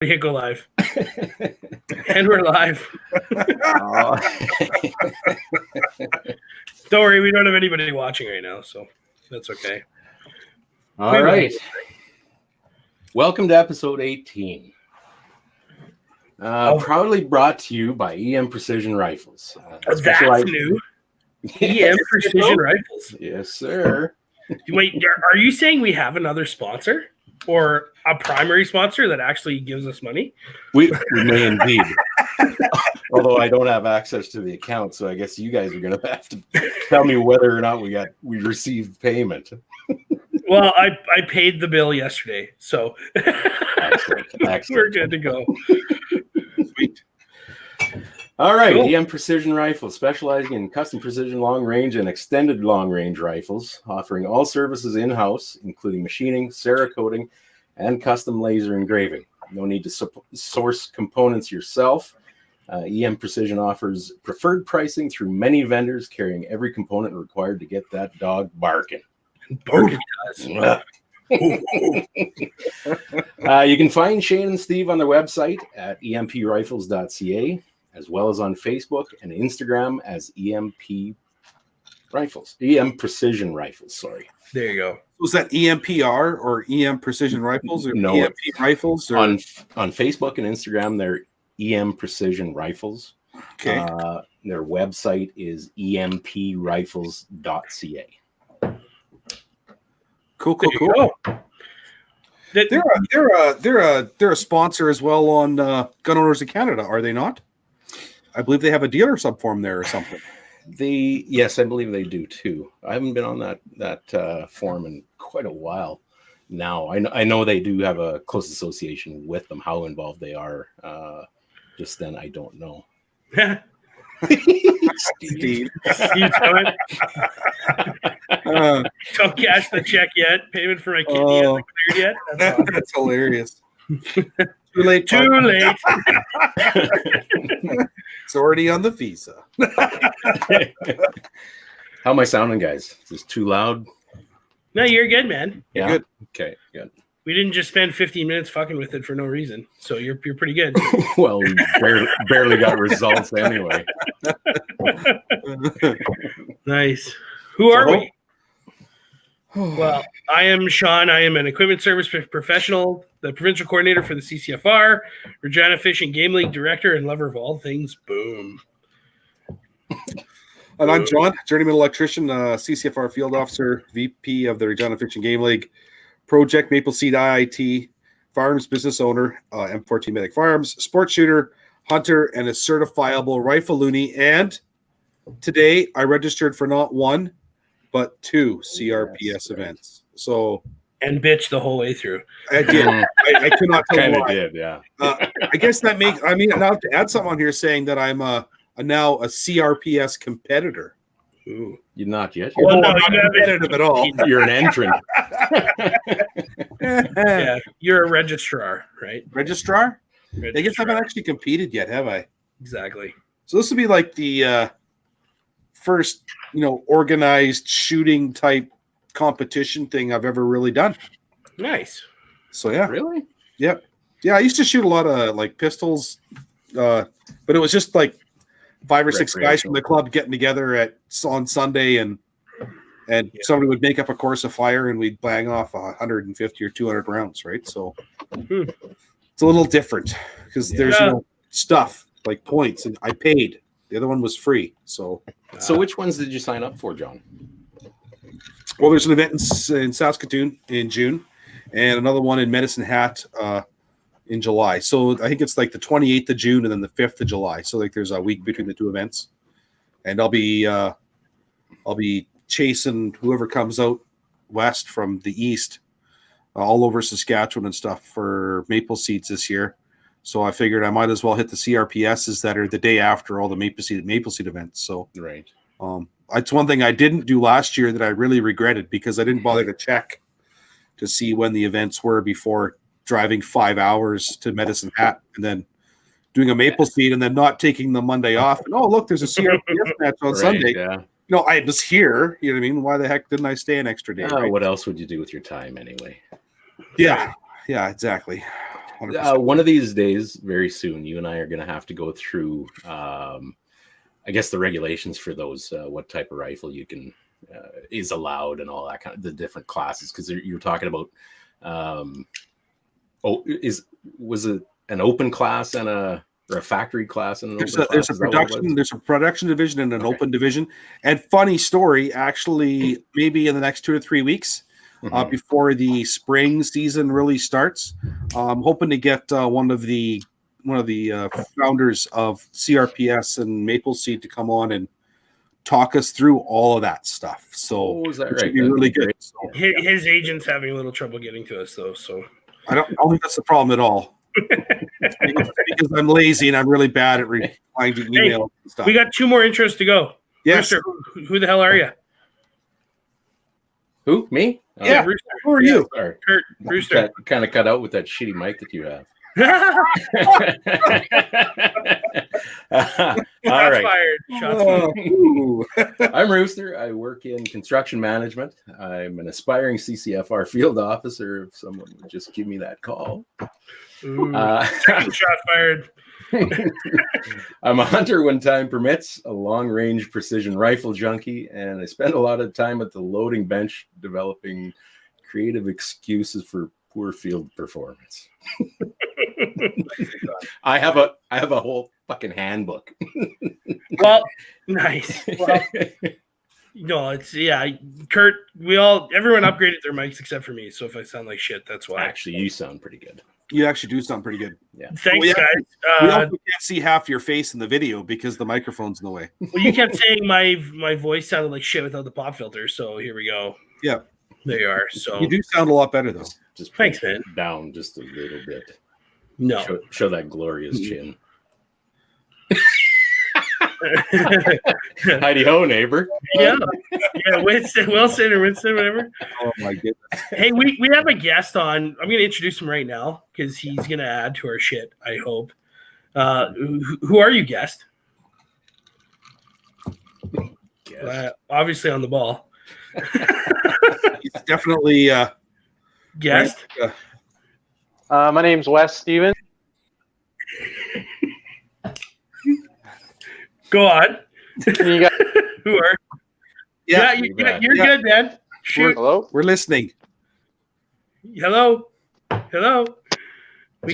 Hit go live. And we're live. Don't worry, we don't have anybody watching right now, so that's okay. All right. Welcome to episode 18. Proudly brought to you by EM Precision Rifles. That's new. EM Precision Rifles. Yes, sir. Wait, are you saying we have another sponsor? Or a primary sponsor that actually gives us money? We may indeed. Although I don't have access to the account, so I guess you guys are going to have to tell me whether or not we received payment. Well, I paid the bill yesterday, so excellent. We're good to go. Sweet. All right, cool. EM Precision Rifles, specializing in custom precision long-range and extended long-range rifles, offering all services in-house, including machining, Cerakoting, and custom laser engraving. No need to source components yourself. EM Precision offers preferred pricing through many vendors, carrying every component required to get that dog barking. Barking does. You can find Shane and Steve on their website at emprifles.ca, as well as on Facebook and Instagram as EM Precision Rifles, sorry. There you go. Was that EMPR or EM Precision Rifles or no, EMP Rifles? Or? On Facebook and Instagram, they're EM Precision Rifles. Okay. Their website is emprifles.ca. Cool. They're a sponsor as well on Gun Owners of Canada, are they not? I believe they have a dealer subform there or something. Yes, I believe they do too. I haven't been on that forum in quite a while now. I know they do have a close association with them. How involved they are, just then I don't know. Steve. Don't cash the check yet. Payment for my kidney hasn't cleared yet. That's hilarious. Too late. It's already on the visa. How am I sounding, guys? Is this too loud? No, you're good, man. Yeah. Good. Okay, good. We didn't just spend 15 minutes fucking with it for no reason. So you're pretty good. Well, we barely got results anyway. Nice. Who are we? Well, I am Sean. I am an equipment service professional, the provincial coordinator for the CCFR, Regina Fishing Game League director, and lover of all things boom. And I'm John, journeyman electrician, CCFR field officer, VP of the Regina Fishing Game League, Project Maple Seed IIT, firearms business owner, M14 Medic Firearms, sports shooter, hunter, and a certifiable rifle looney. And today I registered for not one, but two CRPS events. So and bitch the whole way through. I did. I could not tell Kinda why. did, yeah. I guess that makes. I mean, now to add something on here saying that I'm now a CRPS competitor. Ooh, you're not yet. Well, no, I'm not competitive at all. You're an entrant. Yeah, you're a registrar, right? Registrar? I guess I haven't actually competed yet, have I? Exactly. So this would be like the first, organized shooting type competition thing I've ever really done. Nice. So yeah. Really? Yep. Yeah, I used to shoot a lot of like pistols, but it was just like 5 or 6 guys from the club getting together on Sunday, and somebody would make up a course of fire, and we'd bang off 150 or 200 rounds, right? So it's a little different because there's stuff like points, and I paid. The other one was free. So which ones did you sign up for, John? Well, there's an event in Saskatoon in June, and another one in Medicine Hat in July. So I think it's like the 28th of June and then the 5th of July. So like there's a week between the two events, and I'll be chasing whoever comes out west from the east, all over Saskatchewan and stuff for maple seeds this year. So I figured I might as well hit the CRPSs that are the day after all the maple seed events. So right. It's one thing I didn't do last year that I really regretted because I didn't bother to check to see when the events were before driving 5 hours to Medicine Hat and then doing a maple seed and then not taking the Monday off. And look, there's a CRPS match on Sunday. Yeah. I was here. You know what I mean? Why the heck didn't I stay an extra day? Right? What else would you do with your time anyway? Yeah, exactly. 100%. One of these days, very soon, you and I are going to have to go through, I guess, the regulations for those, what type of rifle you can is allowed and all that kind of the different classes. Because you're talking about, was it an open class and a factory class and an open class? There's a production division and an open division. And funny story, actually, maybe in the next 2 to 3 weeks, before the spring season really starts, I'm hoping to get one of the founders of CRPS and Maple Seed to come on and talk us through all of that stuff. So is that it should right? be really good. So, his agent's having a little trouble getting to us though. So I don't think that's the problem at all. because I'm lazy and I'm really bad at replying to email and stuff. We got 2 more intros to go. Yes. Rooster, who the hell are you? Who? Me? Yeah, Rooster. Who are you? Sorry. Kurt, Rooster. Kind of cut out with that shitty mic that you have. All right. Fired. Shots fired. I'm Rooster. I work in construction management. I'm an aspiring CCFR field officer. If someone would just give me that call. Second shot fired. I'm a hunter when time permits, a long-range precision rifle junkie, and I spend a lot of time at the loading bench developing creative excuses for poor field performance. I have a whole fucking handbook. Well, nice. Well, no, it's Kurt. Everyone upgraded their mics except for me. So if I sound like shit, that's why. Actually, you sound pretty good. You actually do sound pretty good. Yeah. Thanks, guys. We also can't see half your face in the video because the microphone's in the way. Well, you kept saying my voice sounded like shit without the pop filter, so here we go. Yeah. There you are. So you do sound a lot better though. Just thanks, man. Down just a little bit. No. Show that glorious chin. Heidi ho, neighbor. Yeah, Wilson or Winston, whatever. Oh my goodness. Hey, we have a guest on. I'm going to introduce him right now because he's going to add to our shit, I hope. Who are you, guest? Obviously on the ball. He's definitely guest. Right, my name's Wess Stevens. Go on. You got Who are? Yeah, you're good, man. Shoot. hello? We're listening. Hello. We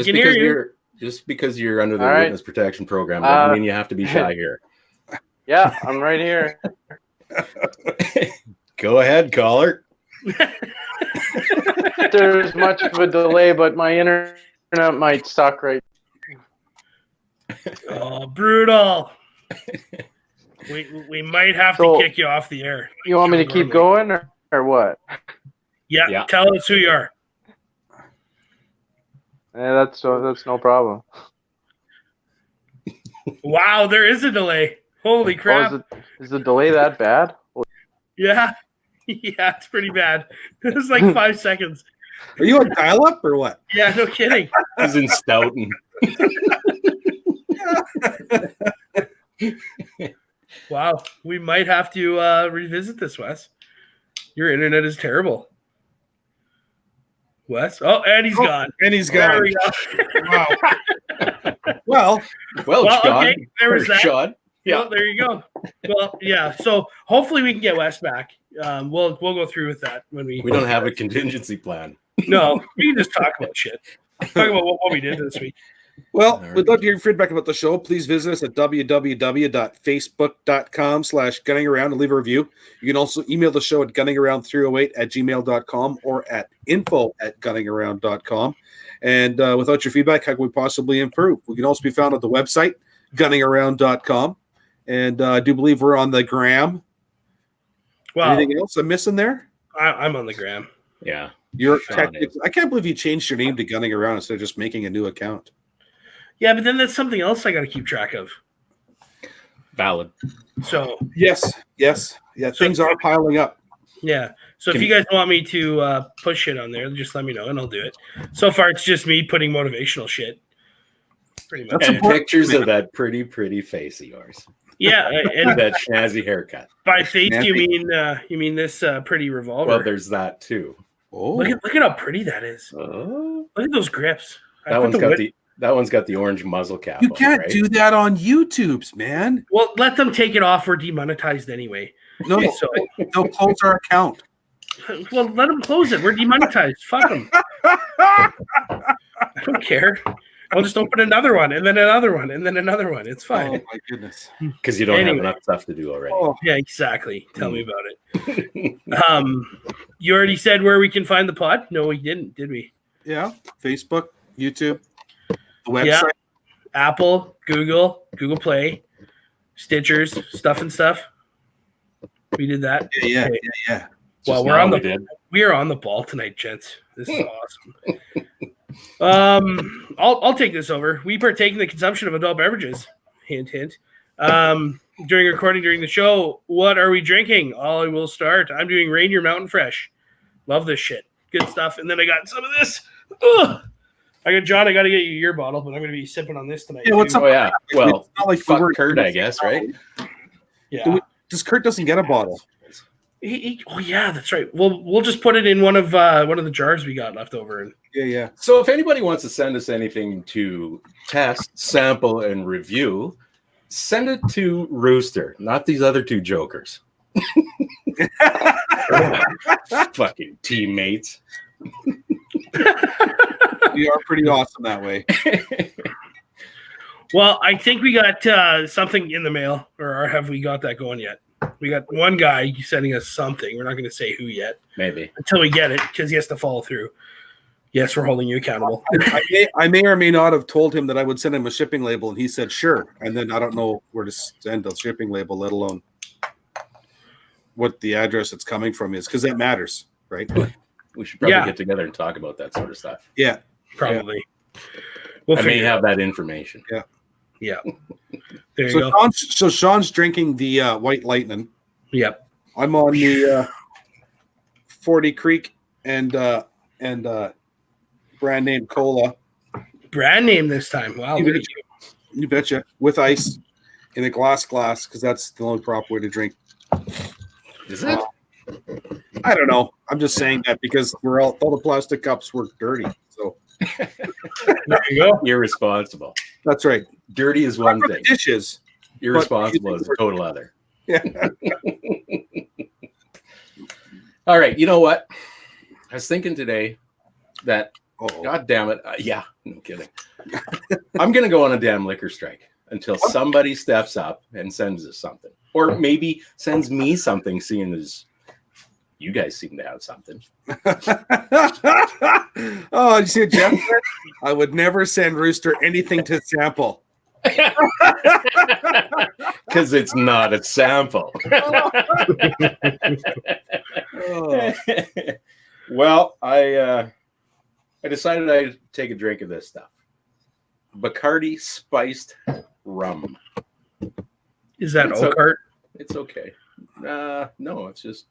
can hear you. Just because you're under the All right. witness protection program doesn't mean you have to be shy here. Yeah, I'm right here. Go ahead, caller. There's much of a delay, but my internet might suck right. Oh, brutal. We might have to kick you off the air. You want me to keep going or what? Yeah, tell us who you are. Yeah, that's no problem. Wow, there is a delay. Holy crap. Is the delay that bad? Yeah, it's pretty bad. It's like 5 seconds. Are you on dial-up or what? Yeah, no kidding. He's in Stoughton. Wow, we might have to revisit this, Wes. Your internet is terrible. Wes? Oh, and he's gone. And he's There gone. we go. Well, Sean. Okay, there was that. Sean. Yeah. Well, there you go. Well, yeah. So hopefully we can get Wes back. We'll go through with that when we. We don't have a contingency plan. No, we can just talk about shit. Talk about what we did this week. Well, we'd love to hear your feedback about the show. Please visit us at www.facebook.com/gunningaround and leave a review. You can also email the show at gunningaround308@gmail.com or at info@gunningaround.com. And without your feedback, how can we possibly improve? We can also be found at the website, gunningaround.com. And I do believe we're on the gram. Well, anything else I'm missing there? I'm on the gram. Yeah. I can't believe you changed your name to Gunning Around instead of just making a new account. Yeah, but then that's something else I got to keep track of. Valid. So Yes. Yeah, things are piling up. Yeah. So if you guys want me to push it on there, just let me know and I'll do it. So far, it's just me putting motivational shit. Pretty much. And pictures of that pretty face of yours. Yeah, and that snazzy haircut. By face, you mean this pretty revolver? Well, there's that too. Oh, look at how pretty that is. Look at those grips. That one's got the orange muzzle cap. You on, can't right? do that on YouTube's, man. Well, let them take it off. We're demonetized anyway. No, So, they'll close our account. well, let them close it. We're demonetized. Fuck them. I don't care. I'll just open another one, and then another one, and then another one. It's fine. Oh my goodness. Because you don't have enough stuff to do already. Oh, Yeah, exactly. Tell me about it. You already said where we can find the pod? No, we didn't, did we? yeah. Facebook, YouTube, the website. Yeah. Apple, Google Play, Stitchers, Stuff and Stuff. We did that. Yeah. Okay. Yeah. Well, we are on the ball tonight, gents. This is awesome. I'll take this over. We partake in the consumption of adult beverages. Hint, hint. During recording during the show, what are we drinking? I will start. I'm doing Rainier Mountain Fresh. Love this shit. Good stuff. And then I got some of this. Ugh. John, I got to get you your bottle, but I'm going to be sipping on this tonight. Yeah, what's too. up? Oh, yeah. Well, it's not like fuck we were- Kurt, I guess, right? Yeah. Does Kurt doesn't get a bottle? Oh yeah, that's right. We'll just put it in one of the jars we got left over. And Yeah. So if anybody wants to send us anything to test, sample, and review, send it to Rooster, not these other two jokers. Fucking teammates. We are pretty awesome that way. well, I think we got something in the mail, or have we got that going yet? We got one guy sending us something. We're not going to say who yet. Maybe. Until we get it, because he has to follow through. Yes, we're holding you accountable. I may or may not have told him that I would send him a shipping label, and he said sure. And then I don't know where to send a shipping label, let alone what the address it's coming from is, because that matters, right? We should probably get together and talk about that sort of stuff. Yeah. Probably. Yeah. We'll I may have that information. Yeah. There you go. Sean's drinking the White Lightning. Yep. I'm on the 40 Creek and brand name cola. Brand name this time. Wow. Look at you. You betcha. With ice in a glass, because that's the only proper way to drink. Is it? I don't know. I'm just saying that because all the plastic cups were dirty. So There you go. Irresponsible. that's right. Dirty is one thing. Dishes. Irresponsible is a total other. Yeah. All right. You know what? I was thinking today that, God damn it. Yeah, no kidding. I'm going to go on a damn liquor strike until somebody steps up and sends us something. Or maybe sends me something, seeing as you guys seem to have something. Oh, you see what Jeff said? I would never send Rooster anything to sample. Because it's not a sample. Well, I decided I'd take a drink of this stuff. Bacardi spiced rum. Is that Oakheart? It's okay. No, it's just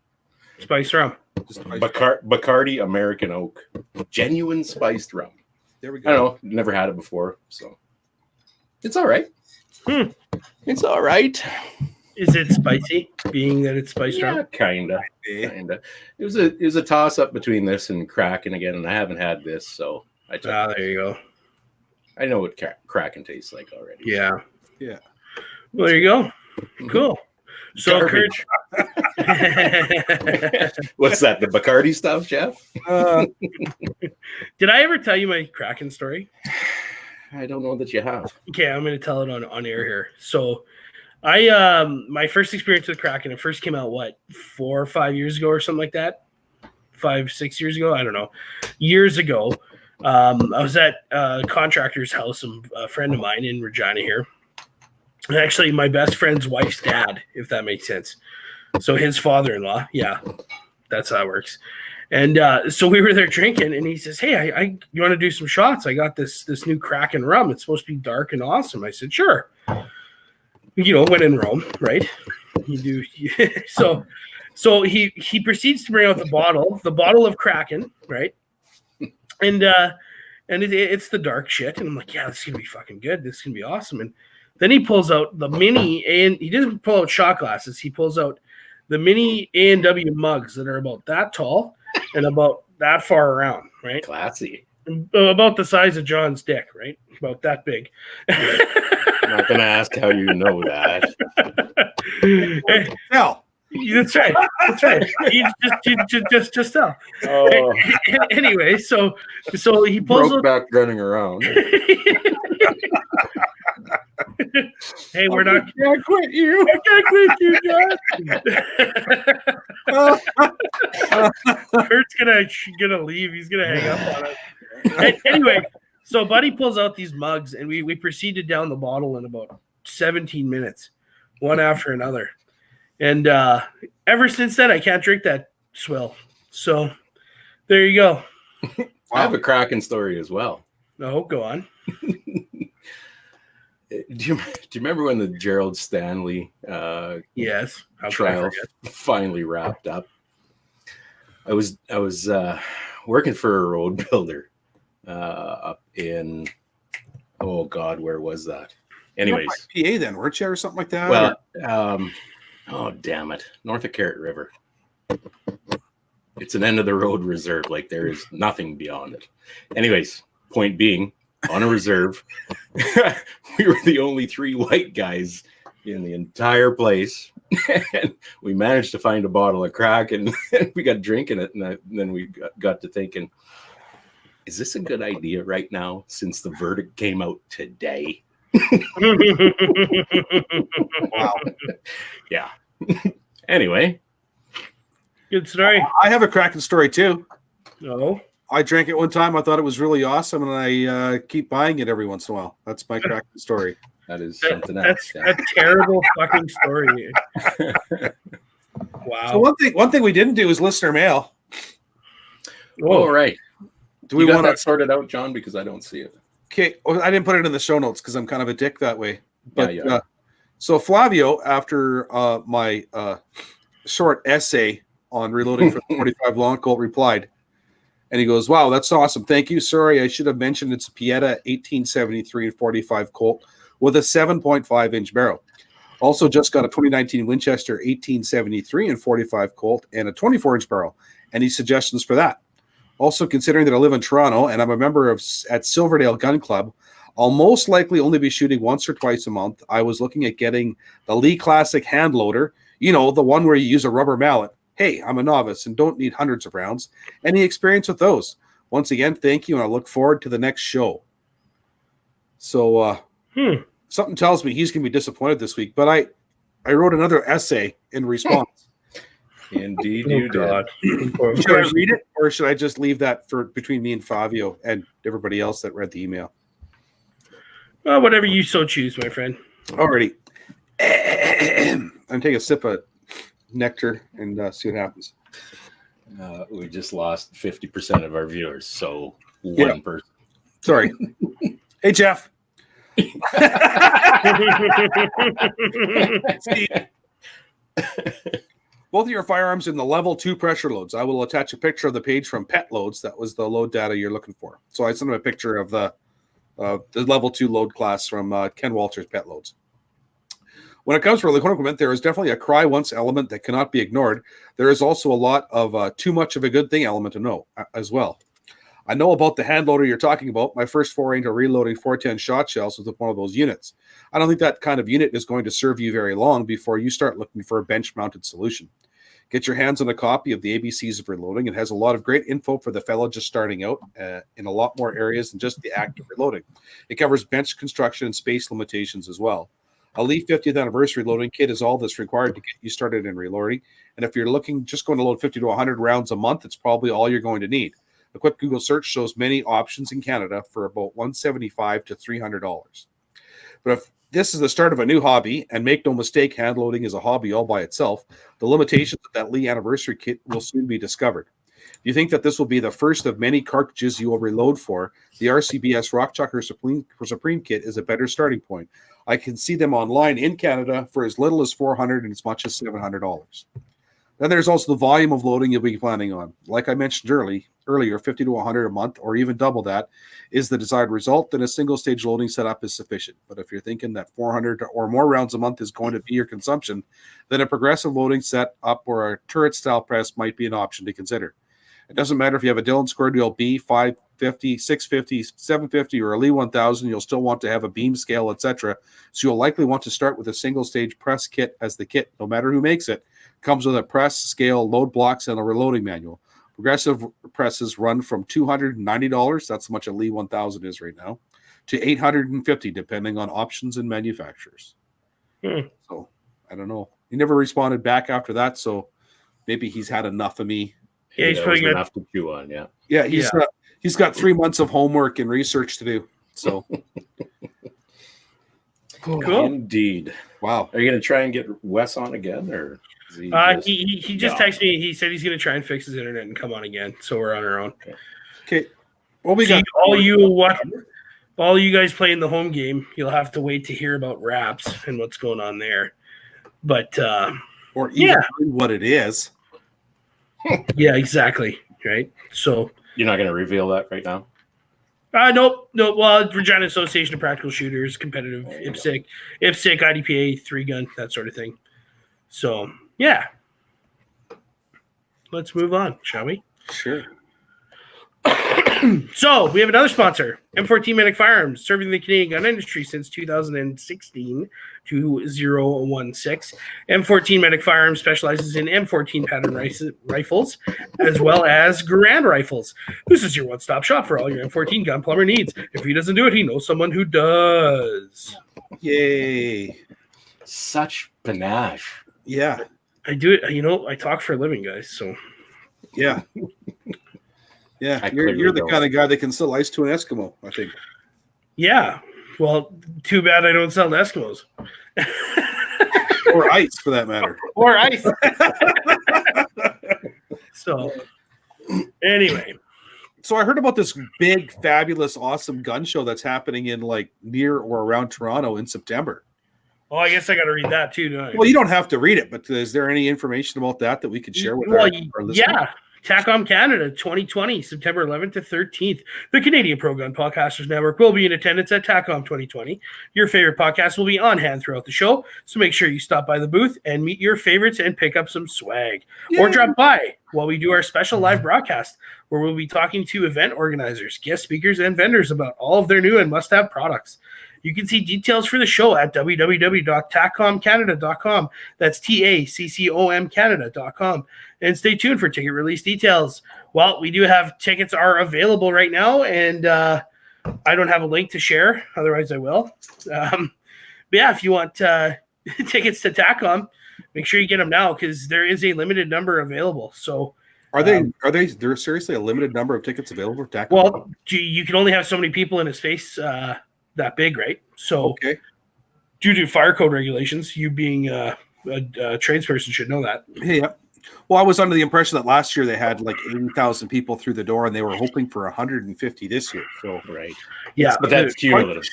Spice rum. Bacardi American Oak. Genuine spiced rum. There we go. I don't know. Never had it before, so it's all right. It's all right. Is it spicy? Being that it's spiced rum? Kinda. It was a toss up between this and Kraken again, and I haven't had this, so I took There you go. I know what Kraken tastes like already. Yeah. Yeah. Well, there you go. Cool. So, Kurt, what's that? The Bacardi stuff, Jeff? did I ever tell you my Kraken story? I don't know that you have. Okay, I'm going to tell it on air here. So, I my first experience with Kraken, it first came out 4 or 5 years ago or something like that. 5, 6 years ago, I don't know. Years ago, I was at a contractor's house, a friend of mine in Regina here. Actually, my best friend's wife's dad, if that makes sense. So his father-in-law, yeah, that's how it works. And so we were there drinking, and he says, "Hey, you want to do some shots? I got this new Kraken rum. It's supposed to be dark and awesome." I said, "Sure." When in Rome, right? You do. So he proceeds to bring out the bottle of Kraken, right? And it's the dark shit, and I'm like, "Yeah, this is gonna be fucking good. This is gonna be awesome." And then he pulls out the mini, and he doesn't pull out shot glasses. He pulls out the mini A&W mugs that are about that tall and about that far around, right? Classy. About the size of John's dick, right? About that big. I'm not going to ask how you know that. Hell. That's right. That's right. Just tell. Oh, Anyway, so he pulls out. back running around. Hey, we're not. I can't quit you. I can't quit you, John. Kurt's gonna leave. He's gonna hang up on us. Anyway, so Buddy pulls out these mugs, and we proceeded down the bottle in about 17 minutes, one after another. And ever since then, I can't drink that swill. So there you go. I have a Kraken story as well. Oh, go on. Do you remember when the Gerald Stanley Yes. trial finally wrapped up? I was working for a road builder up in, oh God, where was that? Anyways, PA then, weren't you, or something like that? well, oh damn it, north of Carrot River. It's an end of the road reserve. Like there is nothing beyond it. Anyways, point being, on a reserve, we were the only 3 white guys in the entire place. And we managed to find a bottle of crack, and we got drinking it. And then we got to thinking, is this a good idea right now, since the verdict came out today? Wow. Yeah. Anyway. Good story. I have a Kraken story too. No. I drank it one time. I thought it was really awesome, and I keep buying it every once in a while. That's my Kraken story. That is something else. That's a terrible fucking story. Wow. So one thing we didn't do is listener mail. All right. Do we want that sorted out, John? Because I don't see it. Okay, well, I didn't put it in the show notes because I'm kind of a dick that way. But Yeah. So Flavio, after my short essay on reloading for the 45 long Colt, replied, and he goes, "Wow, that's awesome! Thank you. Sorry, I should have mentioned it's a Pieta 1873 and 45 Colt with a 7.5-inch barrel. Also, just got a 2019 Winchester 1873 and 45 Colt and a 24-inch barrel. Any suggestions for that? Also, considering that I live in Toronto and I'm a member at Silverdale Gun Club, I'll most likely only be shooting once or twice a month. I was looking at getting the Lee Classic hand loader, the one where you use a rubber mallet. Hey, I'm a novice and don't need hundreds of rounds. Any experience with those? Once again, thank you, and I look forward to the next show." So something tells me he's going to be disappointed this week, but I wrote another essay in response. Indeed, you did. Should I read it, or should I just leave that for between me and Fabio and everybody else that read the email? Well, whatever you so choose, my friend. Alrighty. I'm going to take a sip of nectar and see what happens. We just lost 50% of our viewers, so one person. Sorry. Hey, Jeff. Both of your firearms in the level 2 pressure loads. I will attach a picture of the page from Pet Loads. That was the load data you're looking for. So I sent him a picture of the level 2 load class from Ken Walter's Pet Loads. When it comes to equipment, there is definitely a cry once element that cannot be ignored. There is also a lot of too much of a good thing element to know as well. I know about the hand loader you're talking about. My first foray into reloading 410 shot shells was with one of those units. I don't think that kind of unit is going to serve you very long before you start looking for a bench-mounted solution. Get your hands on a copy of the ABCs of Reloading. It has a lot of great info for the fellow just starting out in a lot more areas than just the act of reloading. It covers bench construction and space limitations as well. A Leaf 50th anniversary loading kit is all that's required to get you started in reloading. And if you're just going to load 50 to 100 rounds a month, it's probably all you're going to need. A quick Google search shows many options in Canada for about $175 to $300. But if this is the start of a new hobby, and make no mistake, hand loading is a hobby all by itself, the limitations of that Lee anniversary kit will soon be discovered. If you think that this will be the first of many cartridges you will reload for, the RCBS Rock Chucker Supreme kit is a better starting point. I can see them online in Canada for as little as $400 and as much as $700. Then there's also the volume of loading you'll be planning on. Like I mentioned earlier, 50 to 100 a month or even double that is the desired result. Then a single stage loading setup is sufficient. But if you're thinking that 400 or more rounds a month is going to be your consumption, then a progressive loading setup or a turret style press might be an option to consider. It doesn't matter if you have a Dillon Square Deal B 550 750, 650, 750, or a Lee 1000, you'll still want to have a beam scale, etc. So you'll likely want to start with a single stage press kit, as the kit, no matter who makes it, comes with a press, scale, load blocks, and a reloading manual. Progressive presses run from $290, that's how much a Lee 1000 is right now, to $850, depending on options and manufacturers. So I don't know. He never responded back after that, so maybe he's had enough of me. Yeah, he's probably enough to chew on. Yeah, he's got 3 months of homework and research to do. So cool. Indeed. Wow. Are you going to try and get Wes on again, or? He just texted me. He said he's going to try and fix his internet and come on again. So we're on our own. Okay. Well, we got all you guys playing the home game. You'll have to wait to hear about RAPS and what's going on there. But or even what it is. Yeah, exactly. Right. So you're not going to reveal that right now. Nope. Well, Regina Association of Practical Shooters, competitive IPSC, IDPA, 3-gun, that sort of thing. So yeah, let's move on, shall we? Sure. So we have another sponsor, M14 Medic Firearms, serving the Canadian gun industry since 2016 to 016. M14 Medic Firearms specializes in M14 pattern rifles as well as Garand rifles. This is your one-stop shop for all your M14 gun plumber needs. If he doesn't do it, he knows someone who does. Yay. Such panache. Yeah. I do it. I talk for a living, guys. So yeah. Yeah, you're the kind of guy that can sell ice to an Eskimo, I think. Yeah. Well, too bad I don't sell to Eskimos. Or ice, for that matter. Or ice. So, anyway. So I heard about this big, fabulous, awesome gun show that's happening in near or around Toronto in September. Oh, I guess I got to read that too, don't I? Well, you don't have to read it, but is there any information about that we could share with our listeners? Yeah. Tack On Canada 2020, September 11th to 13th. The Canadian Pro Gun Podcasters Network will be in attendance at Tack On 2020. Your favorite podcast will be on hand throughout the show, so make sure you stop by the booth and meet your favorites and pick up some swag. Yay. Or drop by while we do our special live broadcast, where we'll be talking to event organizers, guest speakers, and vendors about all of their new and must-have products. You can see details for the show at www.taccomcanada.com. That's TACCOM Canada.com. And stay tuned for ticket release details. Well, we do have tickets are available right now, and I don't have a link to share. Otherwise, I will. But yeah, if you want tickets to TACCOM, make sure you get them now because there is a limited number available. So there's seriously a limited number of tickets available for TACCOM? Well, you can only have so many people in a space that big, right? So due to fire code regulations, you being a tradesperson should know that. Yeah. Well, I was under the impression that last year they had 80,000 people through the door, and they were hoping for 150 this year. So right, yeah, but that's cumulative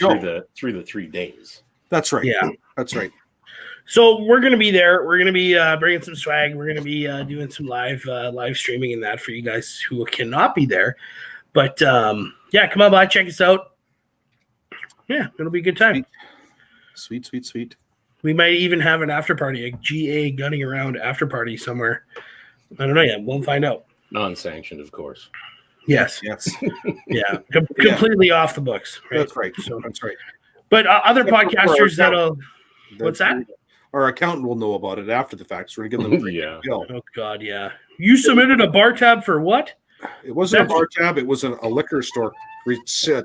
through the 3 days. That's right. Yeah, that's right. So we're going to be there. We're going to be bringing some swag. We're going to be doing some live streaming and that for you guys who cannot be there. But yeah, come on by, check us out. Yeah, it'll be a good time. Sweet. We might even have an after party, a GA gunning around after party somewhere. I don't know yet. We'll find out. Non-sanctioned, of course. Yes. Yeah. Completely off the books. Right? That's right. So that's right. But other podcasters what's that? Our accountant will know about it after the fact. So we're going to give them yeah. Oh God, yeah. You submitted a bar tab for what? It wasn't a bar tab. It was a liquor store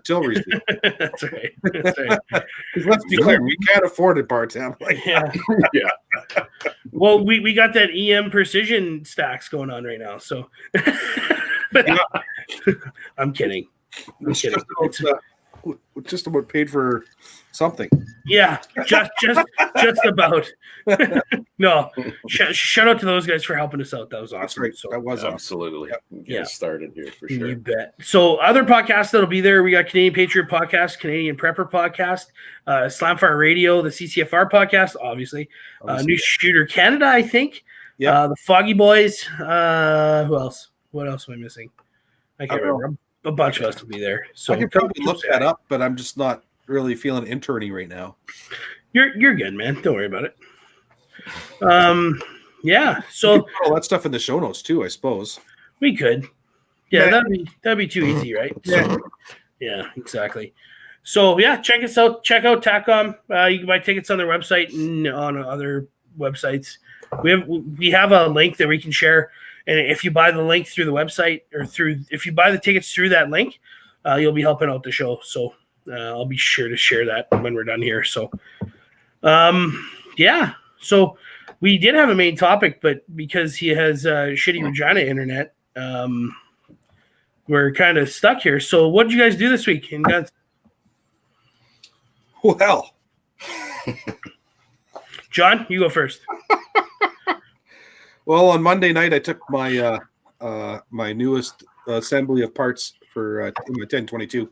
till receipt. That's right. Let's be clear. We can't afford a bar tab. Yeah. Well, we got that EM precision stacks going on right now. So I'm kidding. Just about paid for something. Yeah, just about. No, shout out to those guys for helping us out. That was awesome. Right. So, that was absolutely Get started here for sure. You bet. So other podcasts that'll be there. We got Canadian Patriot Podcast, Canadian Prepper Podcast, Slamfire Radio, the CCFR Podcast, obviously. New Shooter Canada, I think. Yeah. The Foggy Boys. Who else? What else am I missing? I can't remember. A bunch of us will be there. So I can probably look that up, but I'm just not really feeling interning right now. You're good, man. Don't worry about it. Yeah. So all that stuff in the show notes too, I suppose. We could. Yeah, that'd be too easy, right? Yeah. Yeah, exactly. So yeah, check us out. Check out Tack On. You can buy tickets on their website and on other websites. We have a link that we can share, and if you buy the link through the website if you buy the tickets through that link, you'll be helping out the show. So I'll be sure to share that when we're done here. So yeah. So we did have a main topic, but because he has shitty Regina internet, we're kind of stuck here. So what did you guys do this week? And guys, Well, John, you go first. well, on Monday night, I took my my newest assembly of parts for my 1022.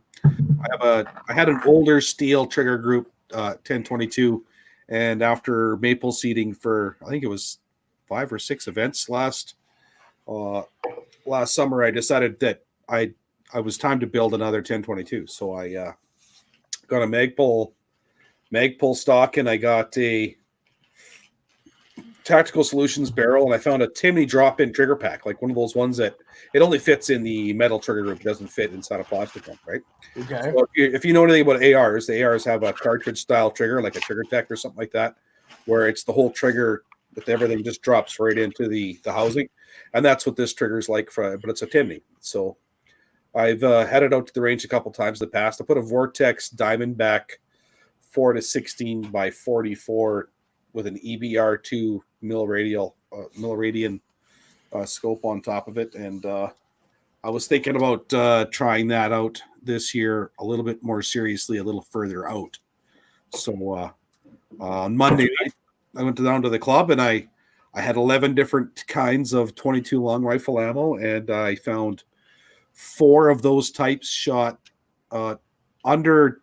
I had an older steel trigger group 1022, and after maple seeding for I think it was 5 or 6 events last summer, I decided that I was time to build another 1022. So I got a Magpul stock, and I got a Tactical Solutions barrel, and I found a Timney drop-in trigger pack, like one of those ones that it only fits in the metal trigger group. It doesn't fit inside a plastic one, right? Okay. So if you know anything about ARs, the ARs have a cartridge-style trigger, like a Trigger Tech or something like that, where it's the whole trigger with everything just drops right into the housing, and that's what this trigger is like. But it's a Timney. So I've had it out to the range a couple times in the past. I put a Vortex Diamondback 4-16 by 44 with an EBR2 milliradian scope on top of it, and I was thinking about trying that out this year a little bit more seriously, a little further out. So on Monday night, I went down to the club, and I had 11 different kinds of 22 long rifle ammo, and I found 4 of those types shot under,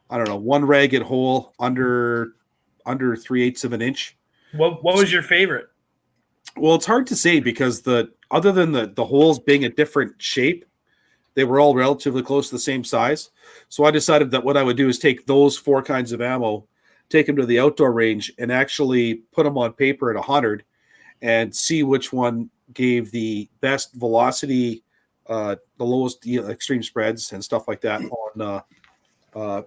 I don't know, one ragged hole under 3/8 of an inch. What was your favorite? Well, it's hard to say because other than the holes being a different shape, they were all relatively close to the same size. So I decided that what I would do is take those 4 kinds of ammo, take them to the outdoor range, and actually put them on paper at 100 and see which one gave the best velocity, the lowest extreme spreads and stuff like that on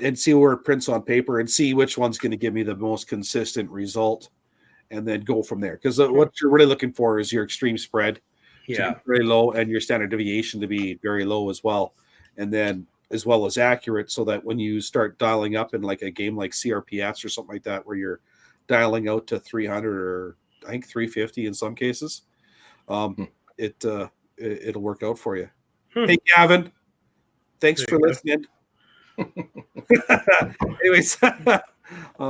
and see where it prints on paper and see which one's going to give me the most consistent result, and then go from there. Because what you're really looking for is your extreme spread to be very low and your standard deviation to be very low as well, and then as well as accurate, so that when you start dialing up in like a game like CRPS or something like that, where you're dialing out to 300 or I think 350 in some cases, it'll work out for you. Hey, Gavin, thanks for listening. Anyways, a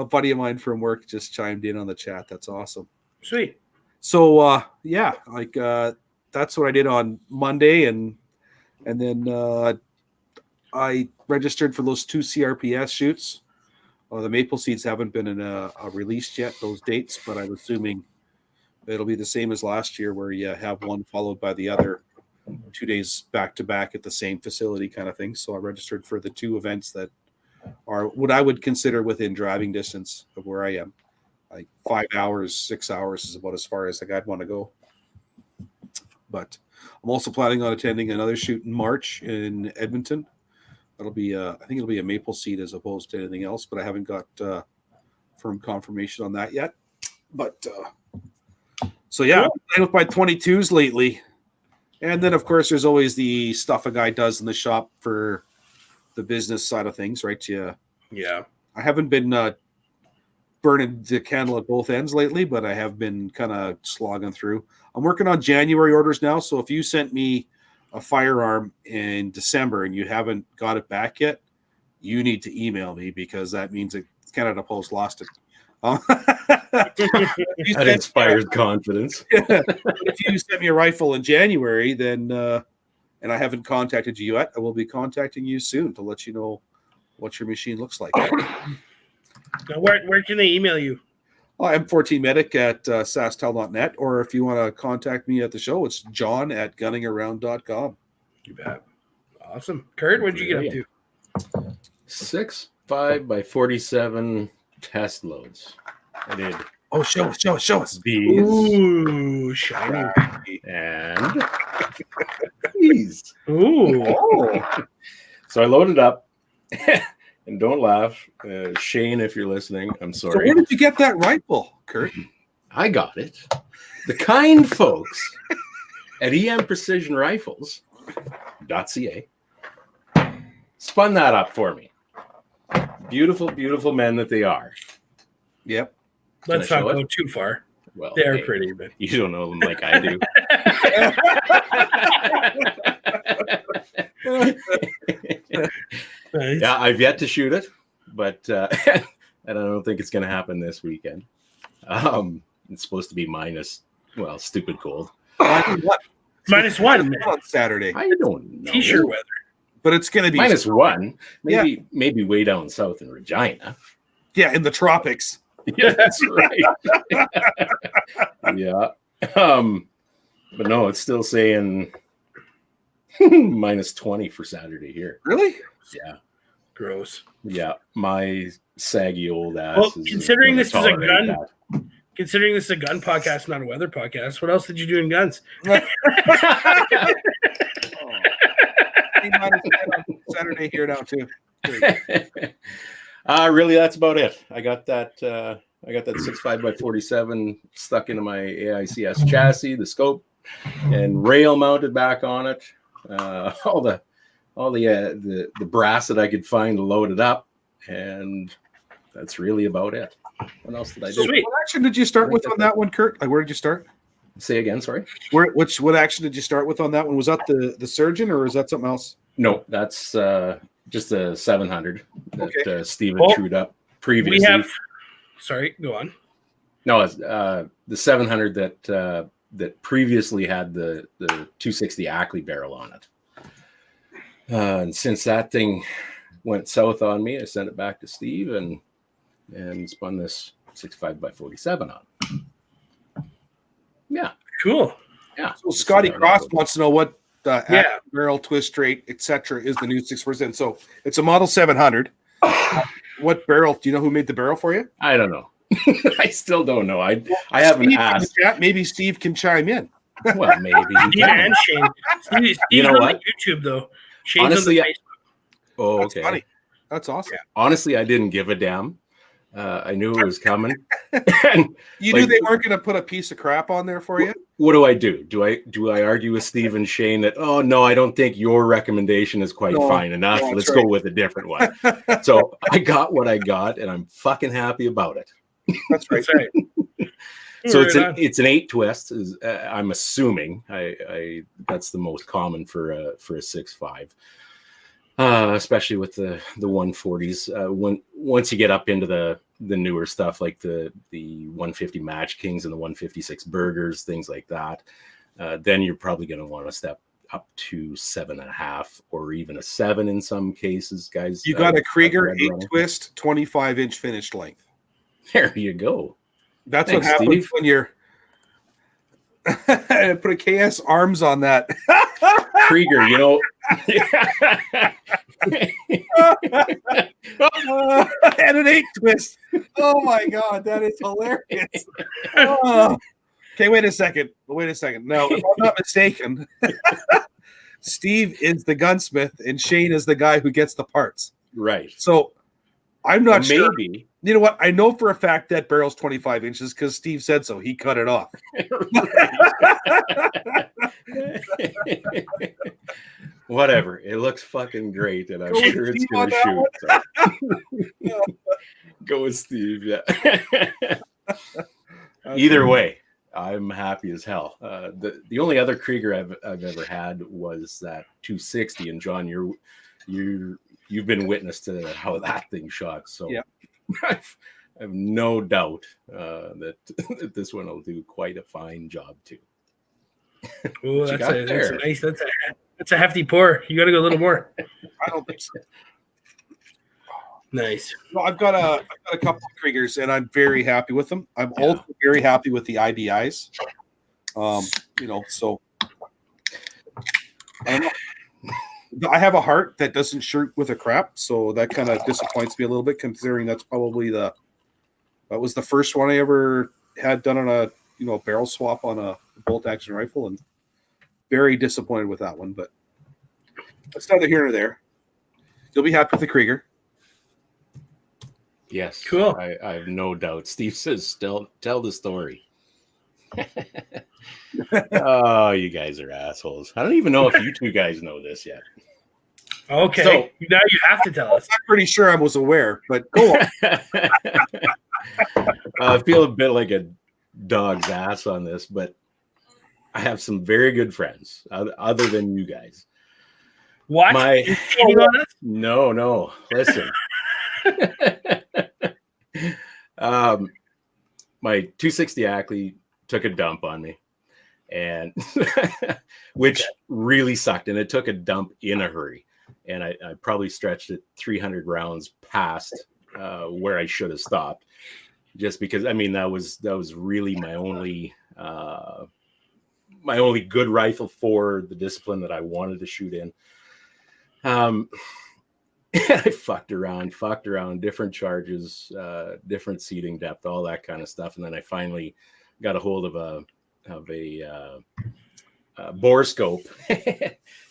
buddy of mine from work just chimed in on the chat. That's awesome. Sweet. So yeah, like that's what I did on Monday, and then I registered for those 2 CRPS shoots. The maple seeds haven't been released yet, those dates, but I'm assuming it'll be the same as last year, where you have one followed by the other 2 days back to back at the same facility kind of thing. So I registered for the 2 events that are what I would consider within driving distance of where I am. Like 5 hours, 6 hours is about as far as I'd want to go. But I'm also planning on attending another shoot in March in Edmonton. That'll be I think it'll be a maple seed as opposed to anything else, but I haven't got firm confirmation on that yet. But so yeah, I've been playing with my 22s lately. And then, of course, there's always the stuff a guy does in the shop for the business side of things, right? Yeah. I haven't been burning the candle at both ends lately, but I have been kind of slogging through. I'm working on January orders now. So if you sent me a firearm in December and you haven't got it back yet, you need to email me, because that means that Canada Post lost it. That inspires confidence. If you send me a rifle in January, then and I haven't contacted you yet, I will be contacting you soon to let you know what your machine looks like. Now, where can they email you? I'm 14medic at sastel.net, or if you want to contact me at the show, it's john@gunningaround.com. You bet. Awesome. Kurt, what did you get up to? 6 5 by 47 test loads. I did Oh, show us. These Ooh, shiny. and these. Ooh. Oh, So I loaded up, and don't laugh, Shane, if you're listening. I'm so sorry. where did you get that rifle, Kurt? I got it. The kind folks at EM Precision Rifles.ca spun that up for me. Beautiful, beautiful men that they are. Yep. Let's Can I not show go it? too far. Well, They're hey, pretty, but you don't know them like I do. nice. Yeah, I've yet to shoot it, but and I don't think it's going to happen this weekend. It's supposed to be stupid cold. -1 on Saturday, I don't know. T-shirt weather. but it's going to be -1. Maybe way down south in Regina. Yeah, in the tropics. Yeah, that's right. Yeah. But no, it's still saying -20 for Saturday here. Really? Yeah. Gross. Yeah. My saggy old ass. Well, is considering gonna this is a tolerate gun, considering this is a gun podcast, not a weather podcast, what else did you do in guns? that. Saturday here now too. Really, that's about it. I got that 65x47 stuck into my AICS chassis, the scope, and rail mounted back on it. All the brass that I could find to load it up, and that's really about it. What else did I do? Sweet. What action did you start with on that one, Kurt? Like, where did you start? Say again, sorry. What action did you start with on that one? Was that the surgeon, or was that something else? No, that's just a 700 that Steven Well, trued up previously. Sorry, go on. No, it's the 700 that previously had the 260 Ackley barrel on it. And since that thing went south on me, I sent it back to Steve and spun this 65x47 on. Yeah. Cool. Yeah. So Scotty Cross wants to know what barrel, twist straight, etc. is the new 6%. So it's a Model 700. What barrel? Do you know who made the barrel for you? I don't know. I still don't know. I haven't asked. Maybe Steve can chime in. Well, maybe. Steve and Shane. Steve's You know on what? YouTube though. Shane's Honestly, on the Facebook. Oh, That's okay. funny. That's awesome. Honestly, I didn't give a damn. I knew it was coming. You knew they weren't going to put a piece of crap on there for you? What do I do? Do I argue with Steve and Shane that, oh no, I don't think your recommendation is quite fine enough. No, Let's right. go with a different one. So I got what I got, and I'm fucking happy about it. That's right. That's right. So Right it's an 8 twist. I'm assuming I that's the most common for a 6.5. Especially with the 140s. Once you get up into the newer stuff like the 150 Match Kings and the 156 Burgers, things like that, then you're probably going to want to step up to 7.5 or even a 7 in some cases, guys. You got a Krieger I've 8 read twist, 25-inch finished length. There you go. That's Thanks, what happens Steve. when you're put a KS arms on that. Krieger, you know. And an 8 twist. Oh my god, that is hilarious. Oh. Okay, wait a second. Now, if I'm not mistaken, Steve is the gunsmith and Shane is the guy who gets the parts. Right. So I'm not sure. Maybe. You know what? I know for a fact that barrel's 25 inches because Steve said so. He cut it off. Whatever. It looks fucking great, and I'm Go with sure it's Steve going to on shoot. So. Go with Steve, yeah. Either way, I'm happy as hell. The only other Krieger I've ever had was that 260, and John, you've been witness to how that thing shot. So yeah. I have no doubt that this one will do quite a fine job too. Oh, that's a nice. That's a hefty pour. You got to go a little more. I don't think so. Nice. Well, I've got a couple of Kriegers, and I'm very happy with them. I'm also very happy with the IBIs. So I have a heart that doesn't shoot with a crap, so that kind of disappoints me a little bit, considering that was the first one I ever had done on a barrel swap on a bolt action rifle, and very disappointed with that one. But that's neither here nor there. You'll be happy with the Krieger. Yes, Cool. I have no doubt. Steve says, tell the story. Oh, you guys are assholes. I don't even know if you two guys know this yet. Okay, So, now you have to tell us. I'm pretty sure I was aware, but go on. I feel a bit like a dog's ass on this, but I have some very good friends other than you guys. What? You cheating on us? No. Listen. My 260 Ackley took a dump on me, and which really sucked. And it took a dump in a hurry. And I probably stretched it 300 rounds past where I should have stopped, just because, I mean, that was really my only good rifle for the discipline that I wanted to shoot in. I fucked around, different charges, different seating depth, all that kind of stuff. And then I finally got a hold of a bore scope,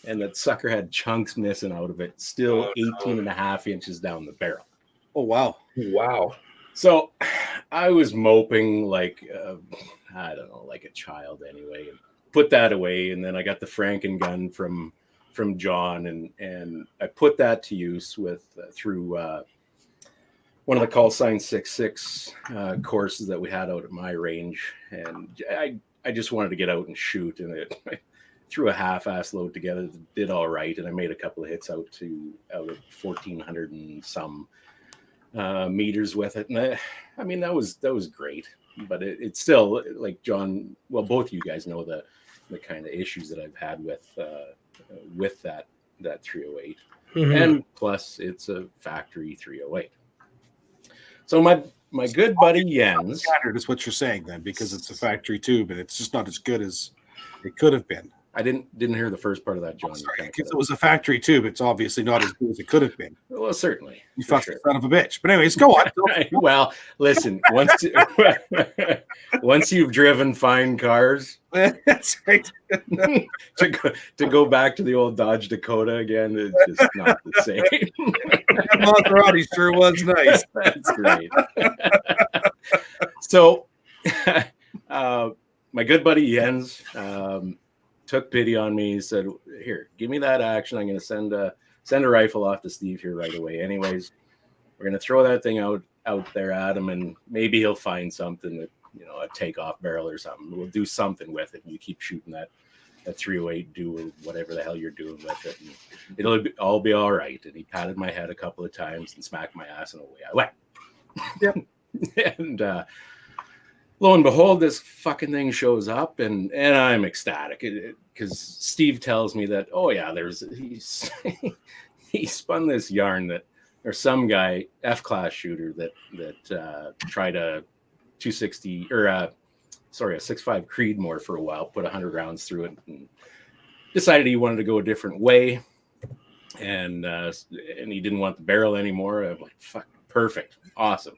and that sucker had chunks missing out of it, still 18 and a half inches down the barrel. Oh, wow. So I was moping like, I don't know, like a child anyway, and put that away. And then I got the Franken gun from John, and I put that to use through one of the call sign 6.6 courses that we had out at my range. And I just wanted to get out and shoot, and I threw a half-ass load together that did all right, and I made a couple of hits out of 1,400 and some meters with it. And I mean, that was great, but it's still, like John, well, both of you guys know the kind of issues that I've had with that 308, and plus it's a factory 308. So my good buddy Jens, Standard is what you're saying then, because it's a factory tube and it's just not as good as it could have been. I didn't hear the first part of that, John. Because it was a factory tube, it's obviously not as good as it could have been. Well, certainly. You fucking son of a bitch. But anyways, go on. Well, listen, once you've driven fine cars, that's right. to go back to the old Dodge Dakota again, it's just not the same. That Maserati sure was nice. That's great. So, my good buddy Jens took pity on me. He said, "Here, give me that action. I'm going to send a rifle off to Steve here right away. Anyways, we're going to throw that thing out there at him, and maybe he'll find something that, a takeoff barrel or something. We'll do something with it. And you keep shooting that 308 dual, whatever the hell you're doing with it, and it'll all be all right." And he patted my head a couple of times and smacked my ass, and away I went. Yep. And lo and behold, this fucking thing shows up, and I'm ecstatic because Steve tells me that, oh yeah, he spun this yarn that there's some guy, F-class shooter, that tried a 260 or a 6.5 Creedmoor for a while, put 100 rounds through it, and decided he wanted to go a different way, and he didn't want the barrel anymore. I'm like, fuck, perfect, awesome.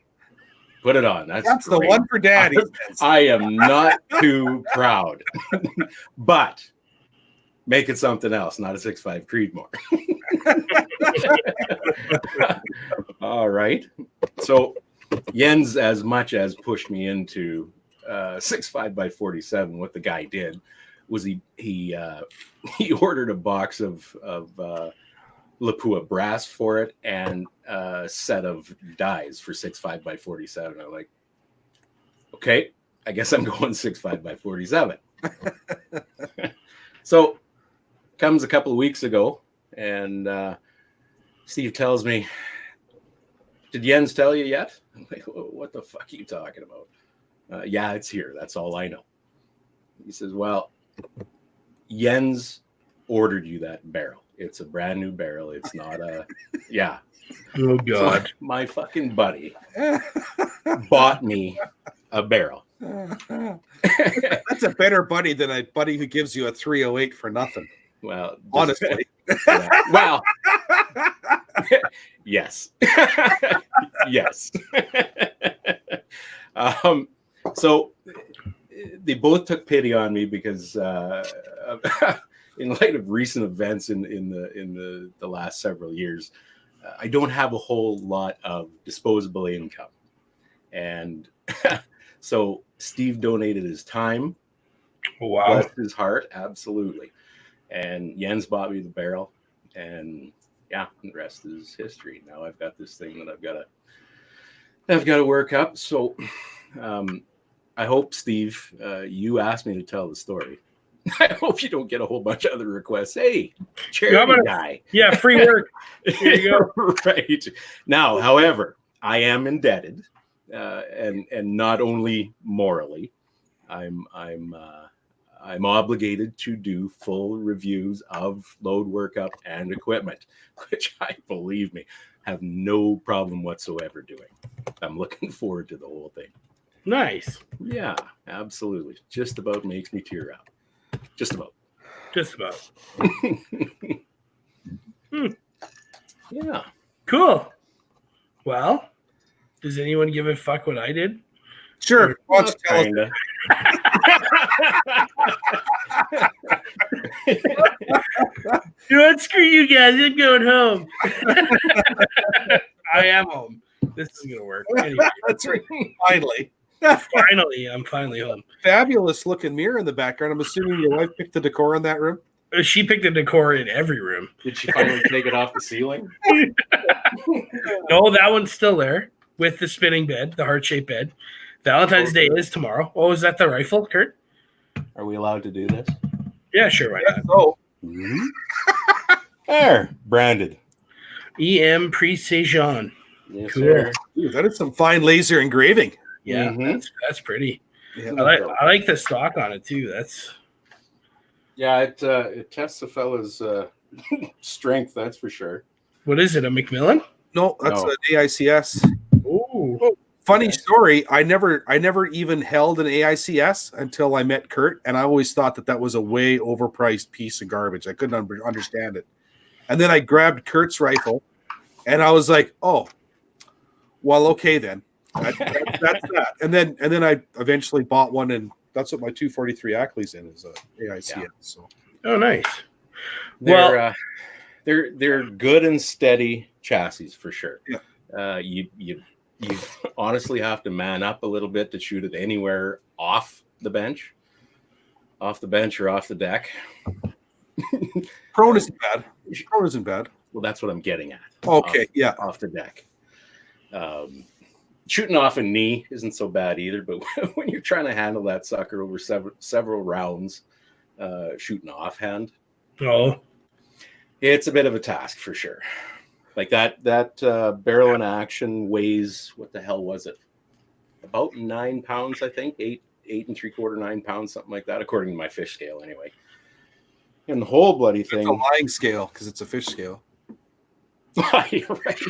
Put it on. That's the one for Daddy. I am not too proud, but make it something else, not a 6.5 Creedmoor. All right. So Jens, as much as pushed me into 6.5x47, what the guy did was he ordered a box of Lapua brass for it and a set of dies for 6.5x47. I'm like, okay, I guess I'm going 6.5x47. So comes a couple of weeks ago, and Steve tells me, "Did Jens tell you yet?" I'm like, "What the fuck are you talking about?" Yeah, it's here. That's all I know. He says, "Well, Jens ordered you that barrel. It's a brand new barrel. It's not a..." Yeah. Oh, God. So my fucking buddy bought me a barrel. That's a better buddy than a buddy who gives you a 308 for nothing. Well, honestly. Yeah. Well, yes. Yes. So they both took pity on me because in light of recent events in the last several years, I don't have a whole lot of disposable income, and so Steve donated his time. Wow. Bless his heart, absolutely. And Jens bought me the barrel, and yeah, the rest is history. Now I've got this thing that I've got to work up. So I hope, Steve, you asked me to tell the story. I hope you don't get a whole bunch of other requests. Hey, charity guy. Yeah, free work. Here you go. Right. Now, however, I am indebted, and not only morally, I'm obligated to do full reviews of load workup and equipment, which I, believe me, have no problem whatsoever doing. I'm looking forward to the whole thing. Nice. Yeah, absolutely. Just about makes me tear up. Just about. Yeah. Cool. Well, does anyone give a fuck what I did? Sure. Why don't you tell us? Kinda. You know what? Screw you guys. I'm going home. I am home. This is going to work. Anyway. That's right. Finally. I'm finally home. Fabulous looking mirror in the background. I'm assuming your wife picked the decor in that room. She picked the decor in every room. Did she finally take it off the ceiling? No, that one's still there with the spinning bed, the heart-shaped bed. Valentine's Day is tomorrow. Oh, is that the rifle, Kurt? Are we allowed to do this? Yeah, sure. Why not? So, There, branded. EM Precision. Yes, Cool. sir. ooh, that is some fine laser engraving. Yeah, Mhm. that's pretty. Yeah. I like the stock on it too. Yeah, it tests a fella's strength, that's for sure. What is it? A Macmillan? No, that's No. an AICS. Ooh. Funny story. I never even held an AICS until I met Kurt, and I always thought that was a way overpriced piece of garbage. I couldn't understand it. And then I grabbed Kurt's rifle, and I was like, "Oh, well, okay then." That's that. And then I eventually bought one, and that's what my 243 Ackley's in is a AICS. Yeah. So Oh, nice. They're good and steady chassis for sure. Yeah. You honestly have to man up a little bit to shoot it anywhere off the bench or off the deck. prone isn't bad. Prone isn't bad. Well, that's what I'm getting at. Okay, yeah. Off the deck. Shooting off a knee isn't so bad either, but when you're trying to handle that sucker over several rounds, shooting offhand, Oh, it's a bit of a task for sure. Like that barrel in action weighs, what the hell was it? About 9 pounds, I think. 8 3/4, 9 pounds, something like that, according to my fish scale anyway. And the whole bloody thing. It's a lying scale because it's a fish scale. You're right.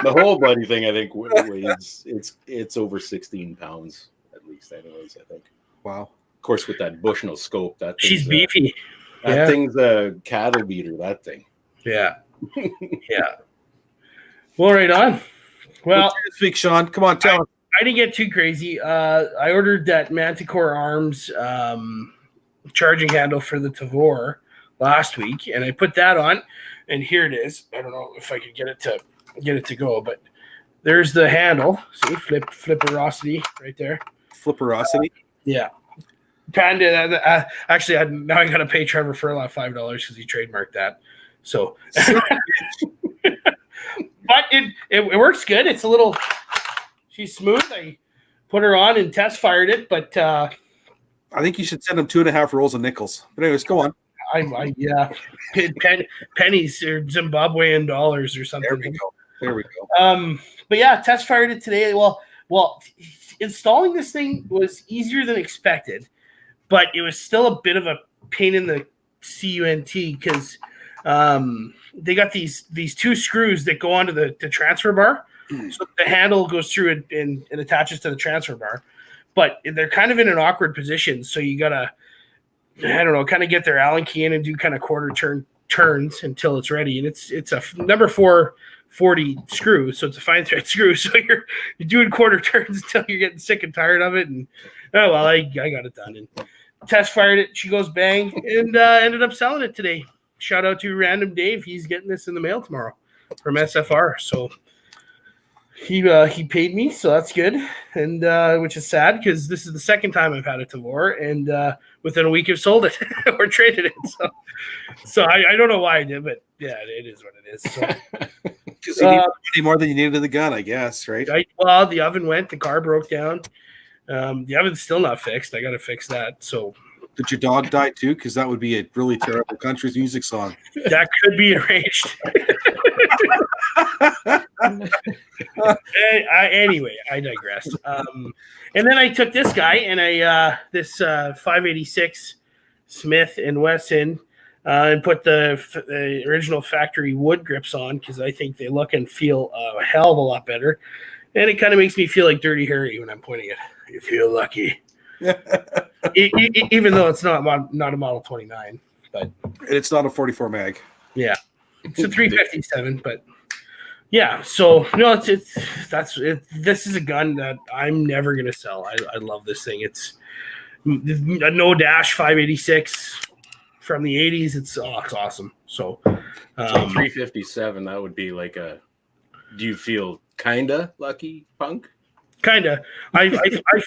The whole bloody thing, I think, weighs it's over 16 pounds at least, anyways. I think. Wow. Of course, with that Bushnell scope, that she's beefy. That thing's a cattle beater. That thing. Yeah. Yeah. Well, right on. Well, this week, Sean, come on, tell us. I didn't get too crazy. I ordered that Manticore Arms charging handle for the Tavor last week, and I put that on, and here it is. I don't know if I could get it to go, but there's the handle. See, flipperosity right there. Flipperosity. Yeah. Panda. Actually, now I got to pay Trevor Furlong $5 because he trademarked that. So, but it works good. It's a little. She's smooth. I put her on and test fired it, but I think you should send him 2.5 rolls of nickels. But anyways, go on. Yeah, pennies or Zimbabwean dollars or something. There we go. But yeah, test fired it today. Well, installing this thing was easier than expected, but it was still a bit of a pain in the cunt because they got these two screws that go onto the transfer bar. So the handle goes through it and attaches to the transfer bar, but they're kind of in an awkward position. So you gotta, I don't know, kind of get their Allen key in and do kind of quarter turn turns until it's ready, and it's a number 440 screw, so it's a fine thread screw. So you're doing quarter turns until you're getting sick and tired of it. And I got it done and test fired it. She goes bang, and ended up selling it today. Shout out to Random Dave. He's getting this in the mail tomorrow from SFR. So he paid me, so that's good, and which is sad because this is the second time I've had a Tavor, and within a week I've sold it or traded it. So I don't know why I did, but yeah, it is what it is. So. Because you need money more than you needed the gun, I guess, right? Well, the oven went, the car broke down. The oven's still not fixed. I got to fix that. So. Did your dog die too? Because that would be a really terrible country's music song. That could be arranged. Anyway, I digress. And then I took this guy and this 586 Smith and Wesson and put the original factory wood grips on because I think they look and feel a hell of a lot better. And it kind of makes me feel like Dirty Harry when I'm pointing it. You feel lucky. Even though it's not a Model 29, but it's not a 44 mag. Yeah, it's a 357, but yeah. So no, this is a gun that I'm never gonna sell. I love this thing. It's a no dash 586 from the 80s. It's awesome. So 357. That would be like a. Do you feel kinda lucky, punk? Kinda. I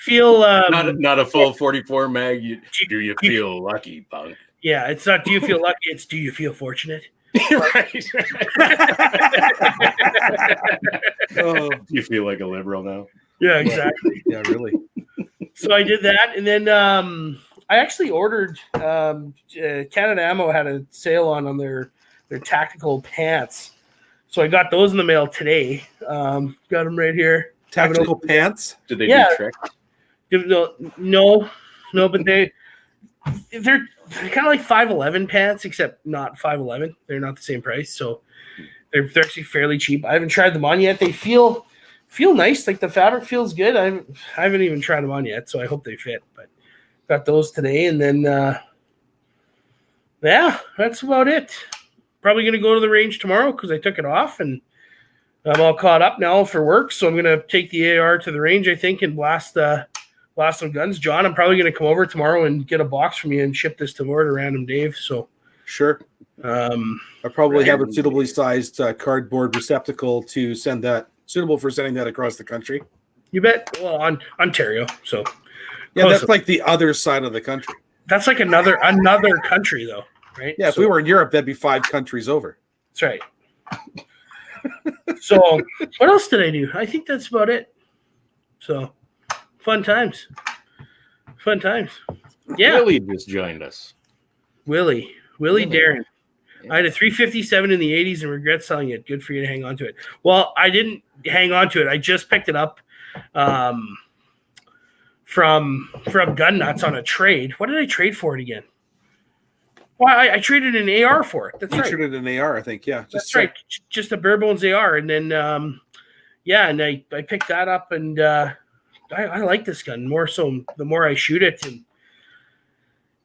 feel not a full 44 mag. Do you feel lucky, punk? Yeah, it's not. Do you feel lucky? It's do you feel fortunate? Right. Oh, do you feel like a liberal now? Yeah, exactly. Yeah, really. So I did that, and then I actually ordered. Canada Ammo had a sale on their tactical pants, so I got those in the mail today. Got them right here. Tactical pants? Did they do tricks? No, but they're kind of like 511 pants, except not 511. They're not the same price, so they're actually fairly cheap. I haven't tried them on yet. They feel nice. Like the fabric feels good. I haven't even tried them on yet, so I hope they fit. But got those today, and then yeah, that's about it. Probably gonna go to the range tomorrow because I took it off and. I'm all caught up now for work, so I'm going to take the AR to the range, I think, and blast some guns. John, I'm probably going to come over tomorrow and get a box from you and ship this to Random Dave. So sure. I probably have a suitably sized cardboard receptacle to send that, suitable for sending that across the country. You bet. Well, on Ontario, so yeah, that's like the other side of the country. That's like another country, though, right? Yeah, if we were in Europe, that'd be 5 countries over. That's right. So what else did I do? I think that's about it. So fun times. Yeah. Willie just joined us. Willie Darren. Yeah. I had a 357 in the 80s and regret selling it. Good for you to hang on to it. Well, I didn't hang on to it. I just picked it up from Gun Nuts on a trade. What did I trade for it again? Well, I traded an AR for it. That's right. You traded an AR, I think. Yeah, that's right. Just a bare bones AR, and then and I picked that up, and I like this gun more. So the more I shoot it, and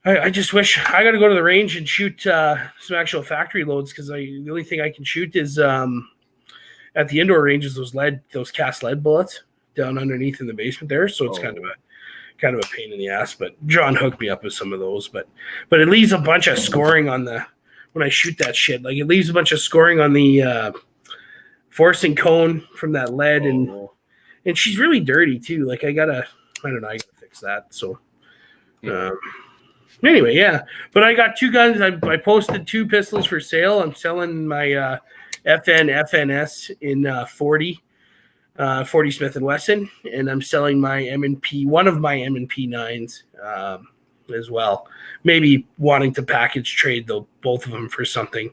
I just wish I got to go to the range and shoot some actual factory loads because the only thing I can shoot is at the indoor range is those cast lead bullets down underneath in the basement there. So it's kind of a pain in the ass, but John hooked me up with some of those, but it leaves a bunch of scoring on when I shoot that shit. Like it leaves a bunch of scoring on the forcing cone from that lead, and she's really dirty too. Like I gotta fix that. So anyway, yeah, but I got 2 guns. I posted 2 pistols for sale. I'm selling my FNS in 40 Smith & Wesson, and I'm selling my M&P, one of my M&P 9s as well. Maybe wanting to package trade both of them for something.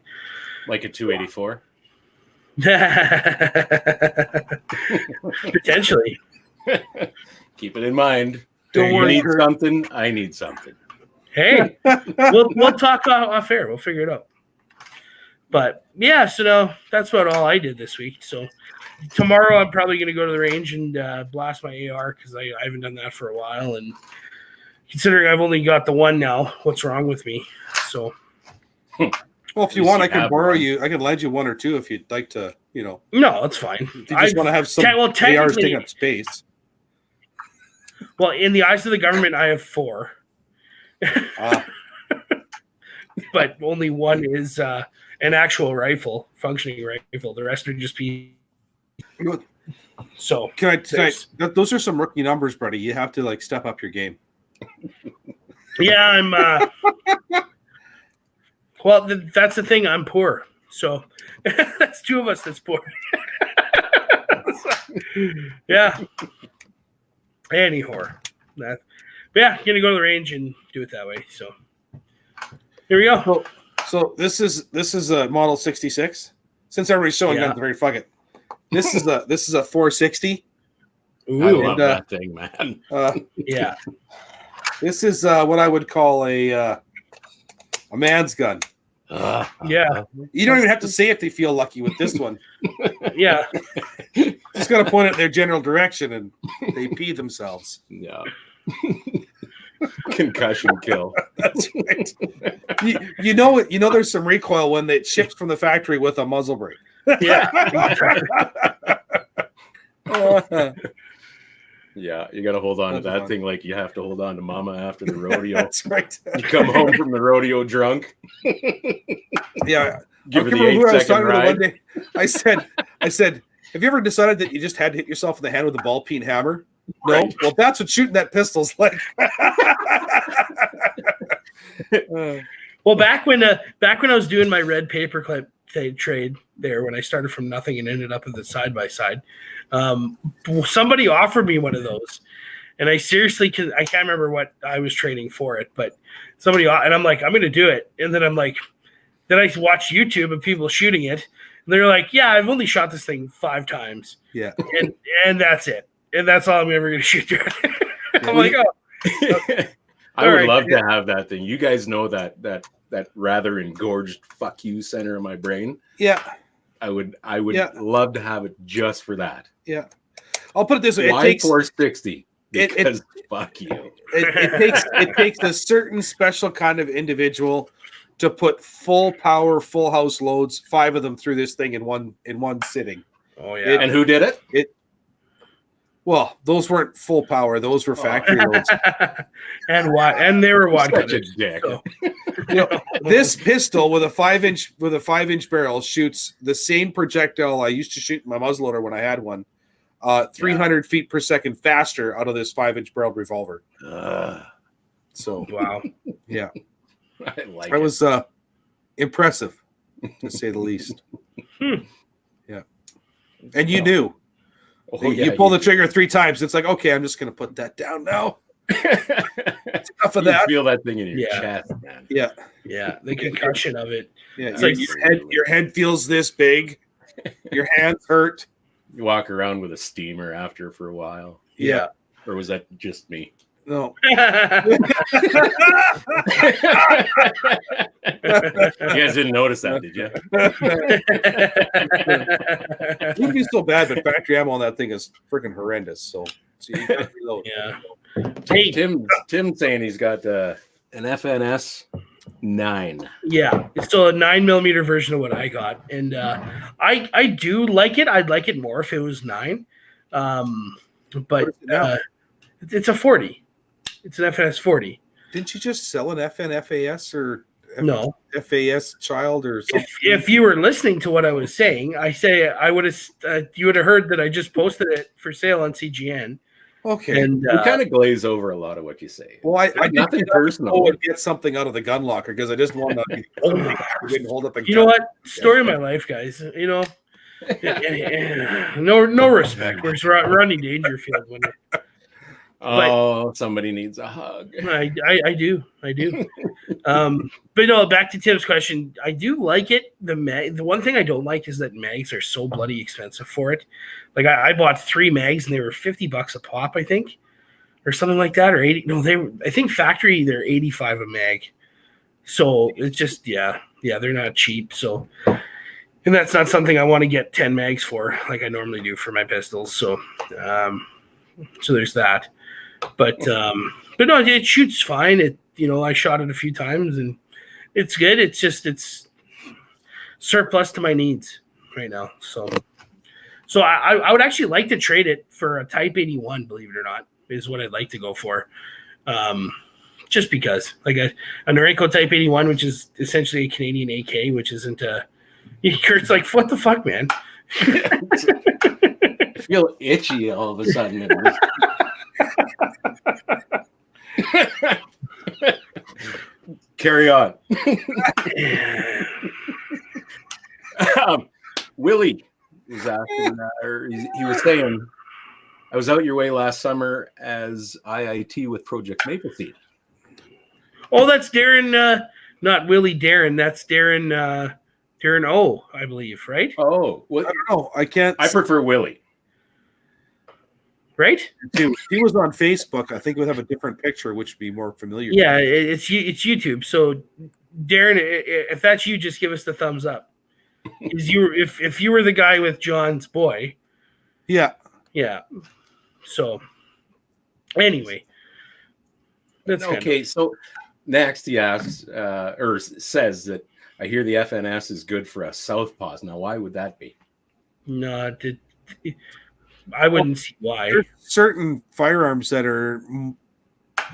Like a 284? Potentially. Keep it in mind. Don't worry. You need something, I need something. Hey, we'll talk off air. We'll figure it out. But yeah, so no, that's about all I did this week. So tomorrow I'm probably going to go to the range and blast my AR because I haven't done that for a while. And considering I've only got the one now, what's wrong with me? So Well, if you want, I can borrow you. I can lend you one or two if you'd like to. No, it's fine. If you just want to have some ARs taking up space. Well, in the eyes of the government, I have 4. But only one is an actual rifle, functioning rifle. The rest are just So can I those are some rookie numbers, buddy. You have to like step up your game. Yeah, I'm. Well, that's the thing. I'm poor, so that's 2 of us that's poor. Yeah. Anyhow, yeah, gonna go to the range and do it that way. So here we go. So this is a Model 66. Since everybody's showing guns, very fuck it. This is a 460. Ooh, I love that thing, man. Yeah. This is what I would call a man's gun. Yeah. You don't even have to say if they feel lucky with this one. Yeah. Just got to point it in their general direction and they pee themselves. Yeah. Concussion kill. That's right. You know there's some recoil when it ships from the factory with a muzzle brake. Yeah. Yeah, you got to hold on to that thing like you have to hold on to mama after the rodeo. That's right. You come home from the rodeo drunk. Yeah. Give her the 8-second ride. One day. I said, have you ever decided that you just had to hit yourself in the hand with a ball peen hammer? No. Right. Well, that's what shooting that pistol's like. Well, back when I was doing my red paperclip trade there, when I started from nothing and ended up with a side-by-side, somebody offered me one of those, and I can't remember what I was trading for it, but somebody, and I'm like, I'm going to do it. And then I'm like, then I watched YouTube of people shooting it, and they're like, yeah, I've only shot this thing 5 times. Yeah. And that's it. And that's all I'm ever going to shoot through. I'm like, oh. I would love to have that thing. You guys know that rather engorged fuck you center of my brain. Yeah. I would love to have it just for that. Yeah. I'll put it this way. Why it takes 460? Because fuck you. It takes a certain special kind of individual to put full power, full house loads, 5 of them through this thing in one sitting. Oh yeah. And who did it? Well, those weren't full power; those were factory loads. and they were wide cutters. So. This pistol with a 5-inch barrel shoots the same projectile I used to shoot in my muzzleloader when I had one, 300 feet per second faster out of this 5-inch barrel revolver. So wow, yeah, I like it was impressive to say the least. Yeah, and you knew. Oh, you pull the trigger 3 times. It's like, okay, I'm just going to put that down now. Enough of that. Feel that thing in your chest, man. Yeah. Yeah. The concussion of it. Yeah. It's like your head feels this big. Your hands hurt. You walk around with a steamer after for a while. Yeah. Or was that just me? No. You guys didn't notice that, did you? It wouldn't be so bad, but factory ammo on that thing is freaking horrendous. So you got to reload. Yeah. Hey, Tim saying he's got an FNS 9. Yeah, it's still a 9mm version of what I got, and I do like it. I'd like it more if it was 9, but it's a 40. It's an FNS 40. Didn't you just sell an FNFAS or no FAS child or something? If you were listening to what I was saying, I would have you would have heard that I just posted it for sale on CGN. Okay, and you kind of glaze over a lot of what you say. Well, I nothing personal. Would get something out of the gun locker because I just want to be hold up. You know what? Story of my life, guys. You know, no respect. We're running Dangerfield when. Somebody needs a hug. I do. But no, back to Tim's question. I do like it. The one thing I don't like is that mags are so bloody expensive for it. Like I bought 3 mags and they were $50 a pop, I think, or something like that, or 80. No, I think factory they're $85 a mag. So it's just they're not cheap. So, and that's not something I want to get 10 mags for, like I normally do for my pistols. So, so there's that. But no, it shoots fine. I shot it a few times and it's good. It's just surplus to my needs right now. So I would actually like to trade it for a Type 81, believe it or not, is what I'd like to go for. Just because, like a Norinco Type 81, which is essentially a Canadian AK, which isn't a. Kurt's like, what the fuck, man? I feel itchy all of a sudden. Carry on. Willie was asking, or he was saying, I was out your way last summer as IIT with Project Maple Seed. Oh, that's Darren, not Willie Darren. That's Darren O, I believe, right? Oh, I don't know. I prefer Willie. Right? Dude, he was on Facebook. I think we'd have a different picture, which would be more familiar. Yeah, it's YouTube. So, Darren, if that's you, just give us the thumbs up. If you were the guy with John's boy. Yeah. Yeah. So, anyway. That's okay. So, next he asks, or says that I hear the FNS is good for us southpaws. Now, why would that be? No, I wouldn't see why. There's certain firearms that are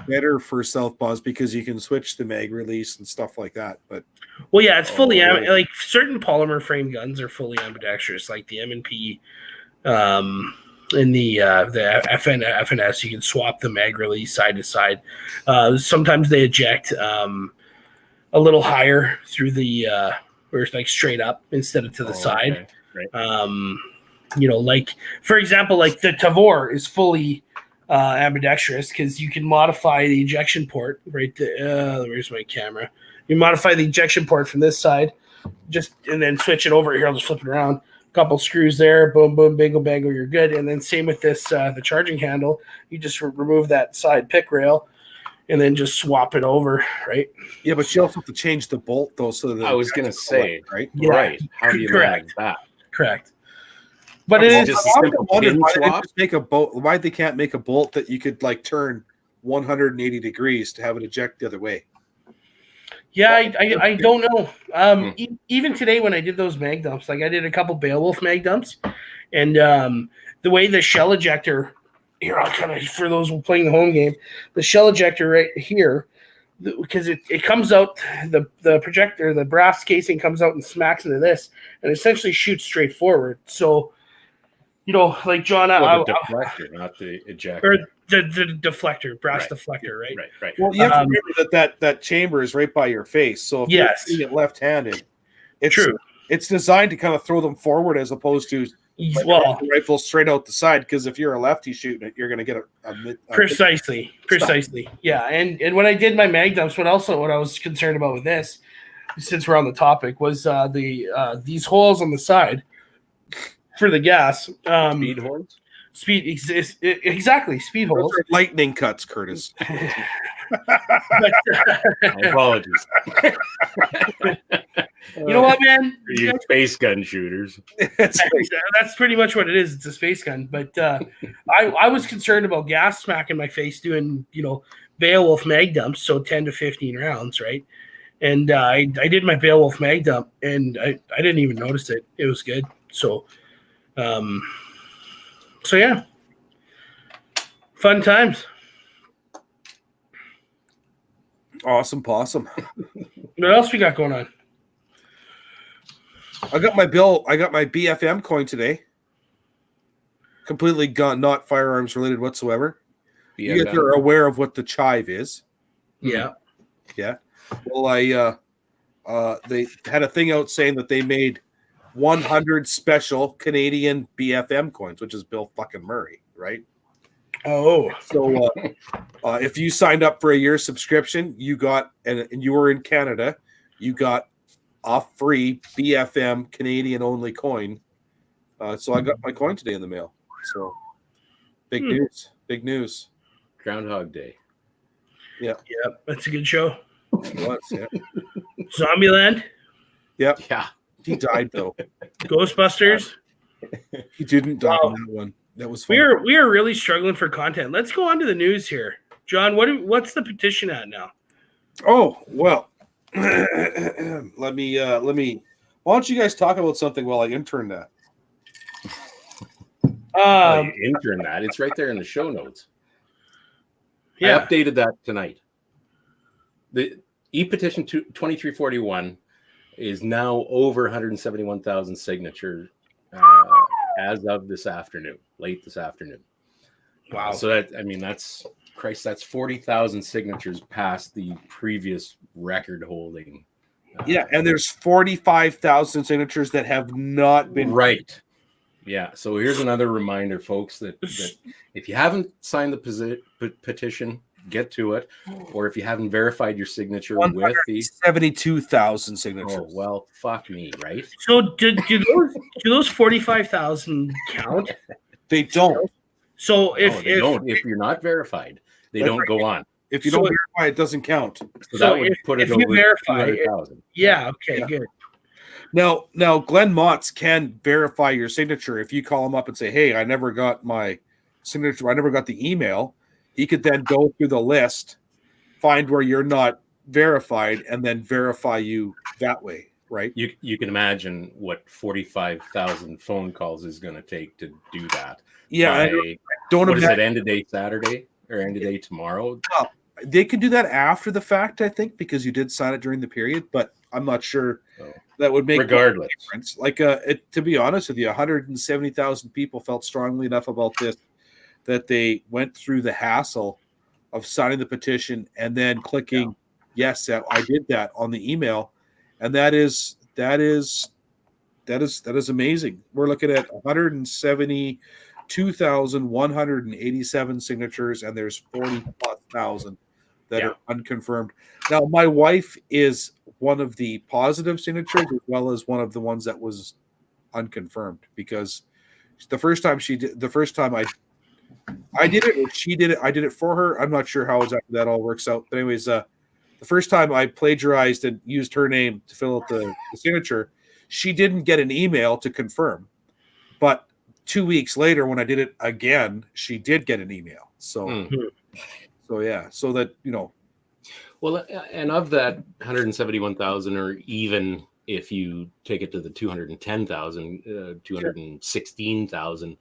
better for southpaws because you can switch the mag release and stuff like that. But yeah, it's fully like certain polymer frame guns are fully ambidextrous, like the M&P, and the FNS. You can swap the mag release side to side. Sometimes they eject a little higher through the where it's like straight up instead of to the side. Okay. Right. Like for example, like the Tavor is fully ambidextrous because you can modify the ejection port. Right, where's my camera? You modify the ejection port from this side, and then switch it over here. I'll just flip it around. Couple screws there, boom, boom, bango, bango, you're good. And then same with this, the charging handle. You just remove that side pick rail, and then just swap it over, right? Yeah, but you also have to change the bolt though, so that I was going to say, right? Yeah, right. How do you manage that? Correct. But it is just a simple pin swap. Why they can't make a bolt that you could like turn 180 degrees to have it eject the other way? Yeah, I don't know. Even today when I did those mag dumps, like I did a couple Beowulf mag dumps, and the way the shell ejector here, I'll kind of for those playing the home game, the shell ejector right here, because it comes out the projector, the brass casing comes out and smacks into this, and essentially shoots straight forward. So. Like John, the deflector, not the ejector. Or the deflector, brass deflector, right? Right. Well, you have to remember that chamber is right by your face. So if you're shooting it left-handed, it's true. It's designed to kind of throw them forward as opposed to the rifle straight out the side. Because if you're a lefty shooting it, you're going to get a precisely. Yeah, and when I did my mag dumps, what I was concerned about with this, since we're on the topic, was these holes on the side. For the gas, speed holes. Exactly. Speed holes. Those are lightning cuts, Curtis. Apologies. You know what, man? You space gun shooters. That's pretty much what it is. It's a space gun. But I was concerned about gas smacking my face doing, Beowulf mag dumps, so 10 to 15 rounds, right? And I did my Beowulf mag dump, and I didn't even notice it. It was good. So yeah, fun times. Awesome possum. What else we got going on? I got my BFM coin today. Completely not firearms related whatsoever. BFM. You guys are aware of what the chive is. Yeah. Yeah. Well, they had a thing out saying that they made 100 special Canadian BFM coins, which is Bill fucking Murray, right? Oh, so if you signed up for a year subscription, you got and you were in Canada, you got a free BFM Canadian only coin. So I got my coin today in the mail. So big news. Groundhog Day. Yeah, that's a good show. It was, yeah. Zombieland. Yep. Yeah. He died though. Ghostbusters. He didn't die in that one. That was fun. We are really struggling for content. Let's go on to the news here, John. What's the petition at now? Oh well, let me Why don't you guys talk about something while I intern that? Intern that. It's right there in the show notes. Yeah. I updated that tonight. The e-petition 2341 is now over 171,000 signatures as of this afternoon, late this afternoon. Wow. So that's 40,000 signatures past the previous record holding. And there's 45,000 signatures that have not been right. Yeah. So here's another reminder, folks, that if you haven't signed the petition, get to it. Or if you haven't verified your signature with the 72,000 signatures. Oh, well, fuck me, right? So do those 45,000 count? They don't. So if you're not verified, they don't go on. If you don't verify, it doesn't count. So that would put it over 200,000. Yeah. Okay. Good. Now, Glenn Motz can verify your signature if you call him up and say, "Hey, I never got my signature. I never got the email." He could then go through the list, find where you're not verified, and then verify you that way, right? You can imagine what 45,000 phone calls is going to take to do that. Yeah, I don't. What is it? End of day Saturday or end of day tomorrow? They can do that after the fact, I think, because you did sign it during the period. But I'm not sure that would make regardless a difference. Like, to be honest with you, 170,000 people felt strongly enough about this that they went through the hassle of signing the petition and then clicking yes, I did that on the email, and that is amazing. We're looking at 172,187 signatures, and there's 40,000 that are unconfirmed. Now, my wife is one of the positive signatures as well as one of the ones that was unconfirmed, because the first time I did it, or she did it, I did it for her. I'm not sure how exactly that all works out. But anyways, the first time I plagiarized and used her name to fill out the signature, she didn't get an email to confirm. But 2 weeks later, when I did it again, she did get an email. So, so that, Well, and of that 171,000, or even if you take it to the 210,000, 216,000,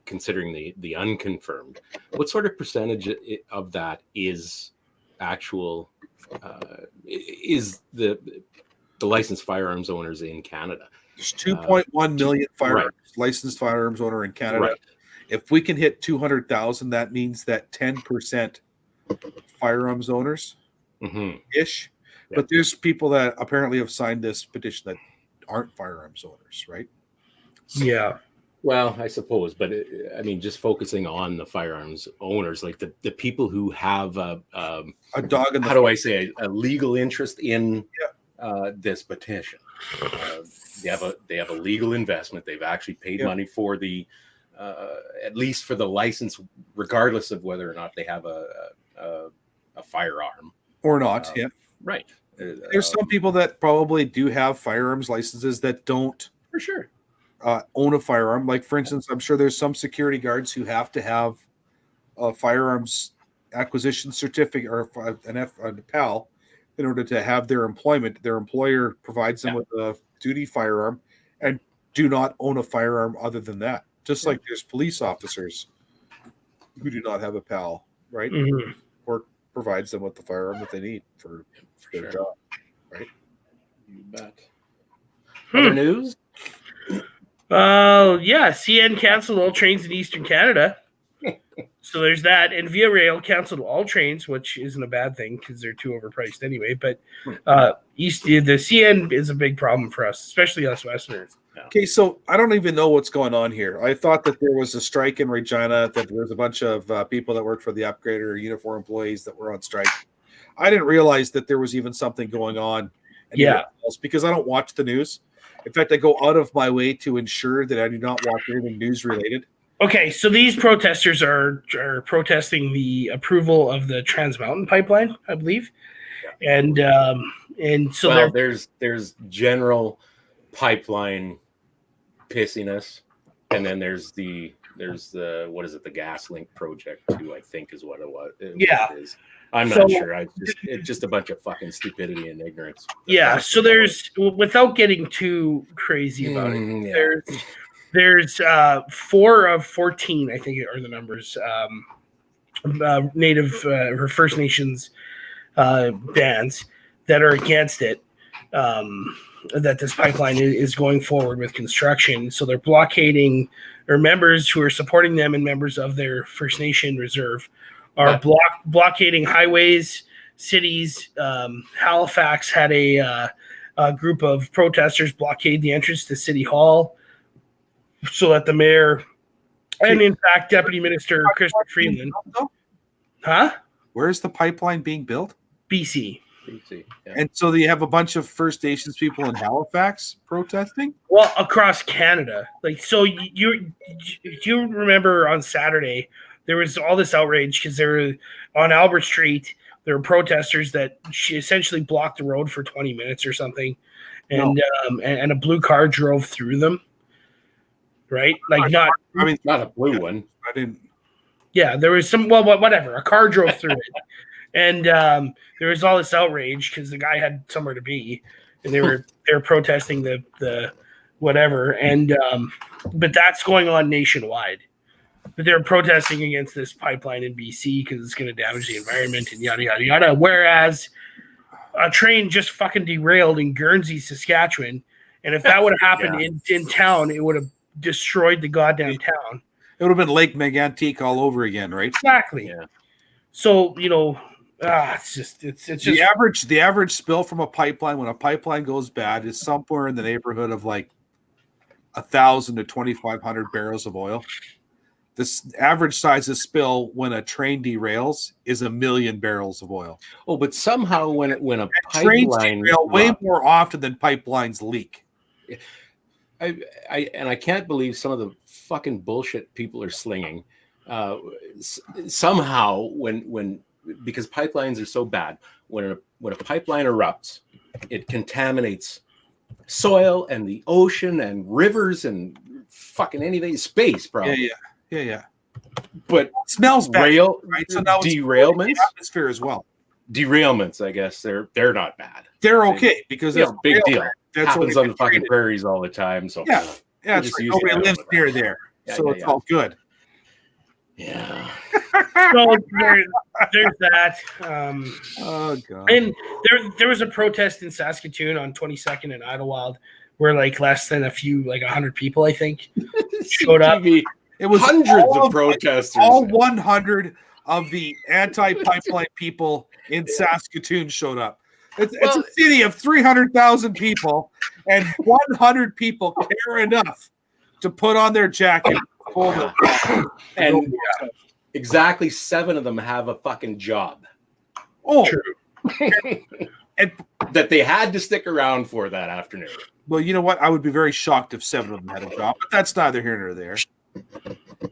considering the unconfirmed, what sort of percentage of that is actual is the licensed firearms owners in Canada? There's 2.1 million licensed firearms owner in Canada. Right. If we can hit 200,000, that means that 10% firearms owners ish. Yeah. But there's people that apparently have signed this petition that aren't firearms owners, right? So, yeah. Well, I suppose, but just focusing on the firearms owners, like the people who have a dog in the a legal interest in this petition. They have a legal investment. They've actually paid money for the at least for the license, regardless of whether or not they have a firearm or not. Right. There's some people that probably do have firearms licenses that don't, for sure, own a firearm. Like, for instance, I'm sure there's some security guards who have to have a firearms acquisition certificate or a PAL in order to have their employment. Their employer provides them with a duty firearm and do not own a firearm other than that. Just like there's police officers who do not have a PAL, right? Mm-hmm. Or provides them with the firearm that they need for their job, right? You bet. Other news? CN canceled all trains in Eastern Canada. So there's that. And Via Rail canceled all trains, which isn't a bad thing because they're too overpriced anyway. But the CN is a big problem for us, especially us Westerners. Okay, so I don't even know what's going on here. I thought that there was a strike in Regina, that there was a bunch of people that worked for the Upgrader or Unifor employees that were on strike. I didn't realize that there was even something going on. Else, because I don't watch the news. In fact, I go out of my way to ensure that I do not watch anything news related. Okay, so these protesters are protesting the approval of the Trans Mountain pipeline, I believe, and so there's general pipeline pissiness, and then there's the what is it, the Gas Link project too, I think is what it was. I'm not sure. It's just a bunch of fucking stupidity and ignorance. Yeah. So there's, without getting too crazy about it, there's 4 of 14, I think, are the numbers. Native or First Nations bands that are against it. That this pipeline is going forward with construction. So they're blockading, or members who are supporting them and members of their First Nation reserve are blockading highways, cities. Halifax had a group of protesters blockade the entrance to City Hall so that the mayor and, in fact, Deputy Minister Chris Freeland. Huh? Where is the pipeline being built? BC. Yeah. And so you have a bunch of First Nations people in Halifax protesting? Well, across Canada. Like, so you remember on Saturday, there was all this outrage because there were on Albert Street, there were protesters that essentially blocked the road for 20 minutes or something. And and a blue car drove through them. Right? Like not a blue one. I didn't. Yeah, there was some, whatever. A car drove through it. And there was all this outrage because the guy had somewhere to be, and they were protesting the whatever. And but that's going on nationwide. But they're protesting against this pipeline in BC because it's going to damage the environment and yada yada yada. Whereas a train just fucking derailed in Guernsey, Saskatchewan, and if that would have happened in town, it would have destroyed the goddamn town. It would have been Lake Megantic all over again, right? Exactly. Yeah. So it's just the average spill from a pipeline when a pipeline goes bad is somewhere in the neighborhood of like 1,000 to 2,500 barrels of oil. This average size of spill when a train derails is 1 million barrels of oil. Oh, but somehow when a trains pipeline derail way more often than pipelines leak. I can't believe some of the fucking bullshit people are slinging. Somehow, when because pipelines are so bad, when a pipeline erupts, it contaminates soil and the ocean and rivers and fucking anything, space, probably. Yeah. But it smells bad, right? So now derailments, it's atmosphere as well. Derailments, I guess they're not bad. They're okay because it's a big deal. That's happens on the fucking prairies all the time. So yeah, it's like nobody lives near there, so it's all good. Yeah. So there's that. Oh god. And there was a protest in Saskatoon on 22nd and Idlewild where like less than 100 people, I think, showed up. It was hundreds of protesters. All 100 of the anti-pipeline people in Saskatoon showed up. It's a city of 300,000 people, and 100 people care enough to put on their jacket. And exactly 7 of them have a fucking job. Oh, true. and that they had to stick around for that afternoon. Well, you know what? I would be very shocked if 7 of them had a job, but that's neither here nor there.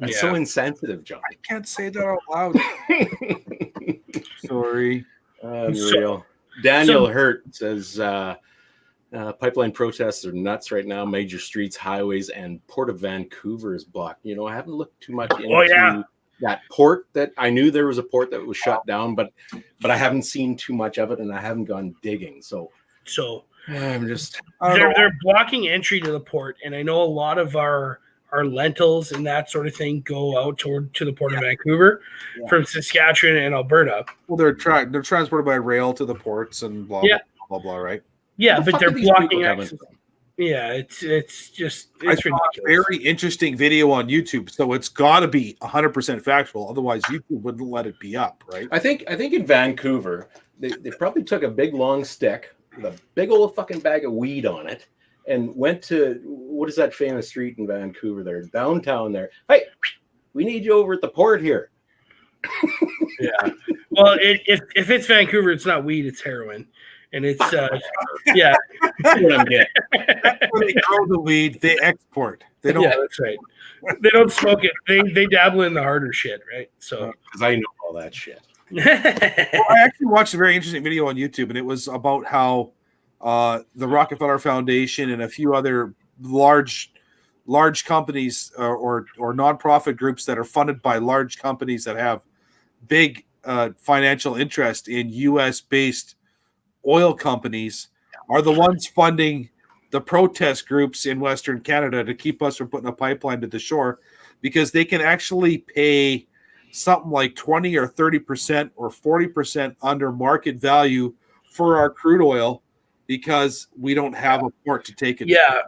That's so insensitive, John. I can't say that out loud. Sorry. Unreal. Daniel Hurt says pipeline protests are nuts right now. Major streets, highways, and Port of Vancouver is blocked. I haven't looked too much into that port. That I knew there was a port that was shut down, but I haven't seen too much of it, and I haven't gone digging. So I'm just they're blocking entry to the port, and I know a lot of our lentils and that sort of thing go out to the Port of Vancouver from Saskatchewan and Alberta. Well, they're transported by rail to the ports and blah blah blah, right? Yeah, but they're blocking access. Yeah, it's ridiculous. A very interesting video on YouTube, so it's got to be 100% factual. Otherwise, YouTube wouldn't let it be up, right? I think in Vancouver, they probably took a big long stick with a big old fucking bag of weed on it and went to, what is that famous street in Vancouver there, downtown there? Hey, we need you over at the port here. Yeah. Well, if it's Vancouver, it's not weed, it's heroin. And it's, yeah. That's what I'm getting. That's when they grow the weed, they export. They don't. Yeah, that's right. They don't smoke it. They dabble in the harder shit, right? So, because I know all that shit. Well, I actually watched a very interesting video on YouTube, and it was about how the Rockefeller Foundation and a few other large companies or nonprofit groups that are funded by large companies that have big financial interest in U.S.-based oil companies are the ones funding the protest groups in Western Canada to keep us from putting a pipeline to the shore, because they can actually pay something like 20 or 30% or 40% under market value for our crude oil because we don't have a port to take it. Yeah,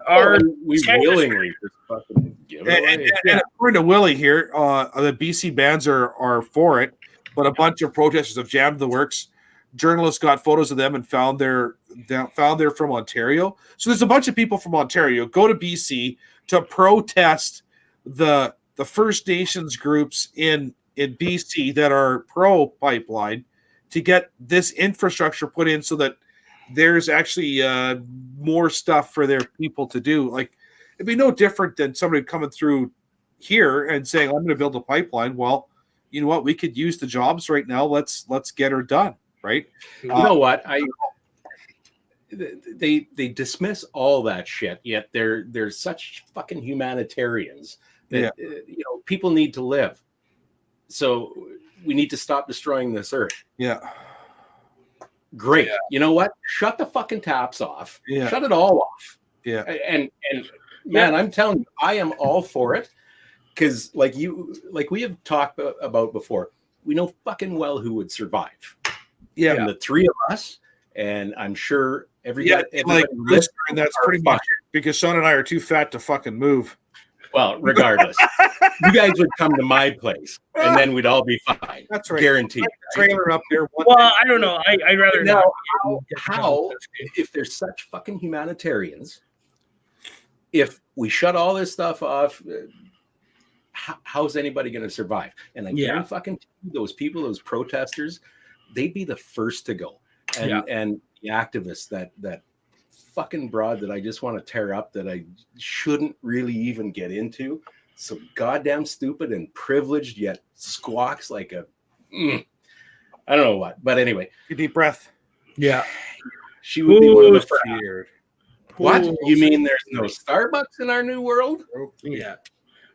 we willingly just fucking give it away. And according to Willie here, the BC bands are for it, but a bunch of protesters have jammed the works. Journalists got photos of them and found they're from Ontario. So there's a bunch of people from Ontario go to BC to protest the First Nations groups in BC that are pro pipeline to get this infrastructure put in so that there's actually more stuff for their people to do. Like, it'd be no different than somebody coming through here and saying, I'm going to build a pipeline. Well, you know what? We could use the jobs right now. Let's get her done. Right. You know what? They dismiss all that shit, yet they're such fucking humanitarians that people need to live. So we need to stop destroying this earth. Yeah. Great. Yeah. You know what? Shut the fucking taps off. Yeah. Shut it all off. Yeah. And man, I'm telling you, I am all for it. Because like we have talked about before, we know fucking well who would survive. Yeah. And the three of us, and I'm sure everybody and that's pretty much it, because Sean and I are too fat to fucking move. Well, regardless, you guys would come to my place, and then we'd all be fine. That's right. Guaranteed. Trailer up there. Well, I don't know. I'd rather now, not. How if they're such fucking humanitarians, if we shut all this stuff off, how's anybody going to survive? And I guarantee fucking those people, those protesters, they'd be the first to go. And the activists, that fucking broad that I just want to tear up, that I shouldn't really even get into. So goddamn stupid and privileged, yet squawks like a I don't know what. But anyway. A deep breath. Yeah. She would be one of the first. What? Ooh. You mean there's no Starbucks in our new world? Yeah.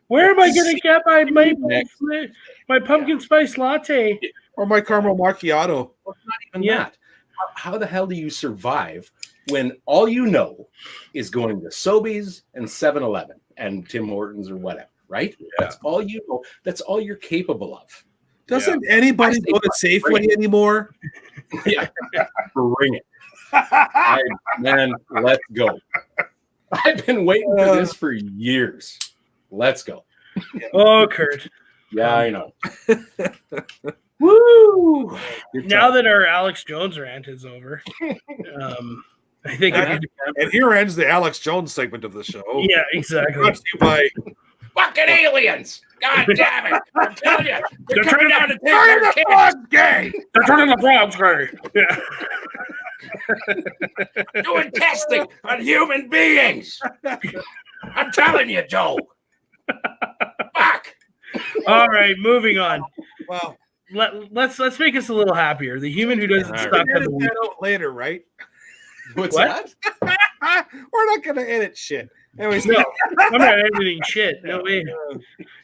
Where am I going to get my pumpkin spice latte? Or my caramel macchiato? Well, not even that. How the hell do you survive when all you know is going to Sobeys and 7-Eleven and Tim Hortons or whatever, right? Yeah. That's all you know. That's all you're capable of. Doesn't anybody go to Safeway anymore? Yeah. Bring it. Man, let's go. I've been waiting for this for years. Let's go. Oh, Kurt. Yeah, I know. Woo! Now that our Alex Jones rant is over, I think and here ends the Alex Jones segment of the show. Yeah, exactly. Brought to you by fucking aliens. God damn it. I'm telling you. They're turning down to take the frogs gay. They're turning the frogs gay. Yeah. Doing testing on human beings. I'm telling you, Joe. Fuck. All right, moving on. Well, let's make us a little happier. The human who doesn't stop at the week. Later, right? What's that? We're not gonna edit shit. Anyways, no, I'm not editing shit. No way.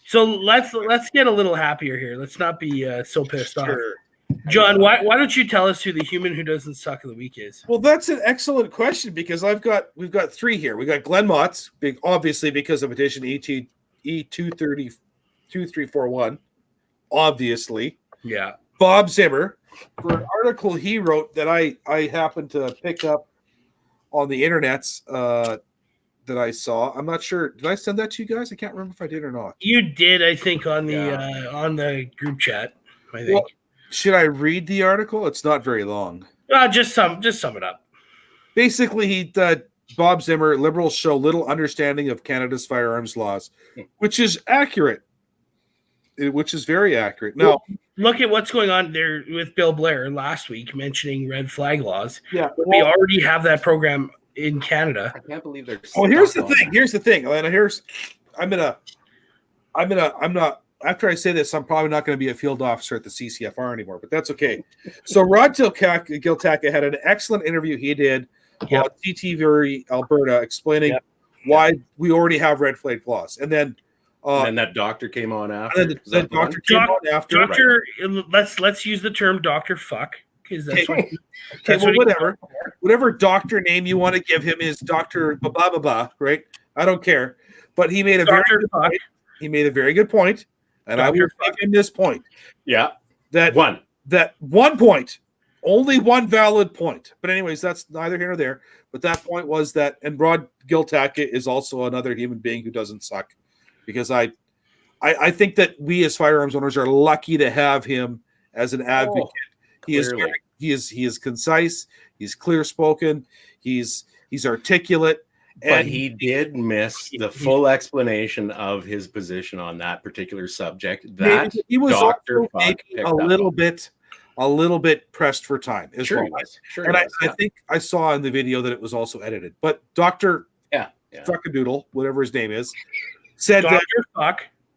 So let's get a little happier here. Let's not be so pissed off. John, why don't you tell us who the human who doesn't suck of the week is? Well, that's an excellent question because we've got three here. We got Glenn Mott's, obviously because of edition E2341, obviously. Yeah. Bob Zimmer, for an article he wrote that I happened to pick up on the internets that I saw. I'm not sure. Did I send that to you guys? I can't remember if I did or not. You did, I think, on the group chat. I think. Well, should I read the article? It's not very long. Just sum it up. Basically, Bob Zimmer, liberals show little understanding of Canada's firearms laws, which is accurate. Which is very accurate. Now, look at what's going on there with Bill Blair last week mentioning red flag laws. Yeah, we already have that program in Canada. I can't believe they're. Oh, here's the thing. Atlanta, I'm not. After I say this, I'm probably not going to be a field officer at the CCFR anymore, but that's okay. So Rod Giltaka had an excellent interview he did on TTV Alberta explaining why we already have red flag laws. And then And then that doctor came on after. And then the doctor came on after. Doctor, let's use the term Doctor Fuck, because that's what. That's well, whatever doctor name you want to give him is Doctor blah blah blah, right? I don't care. But he made a very good point. He made a very good point, and I will give him this point. Yeah, that one point, only one valid point. But anyways, that's neither here nor there. But that point was that, and Rod Giltack is also another human being who doesn't suck, because I think that we as firearms owners are lucky to have him as an advocate. He is concise. He's clear spoken. He's articulate. But he did miss the full explanation of his position on that particular subject. That he was also a little bit pressed for time as well. And I think I saw in the video that it was also edited. But Dr. Fuckadoodle, whatever his name is, said that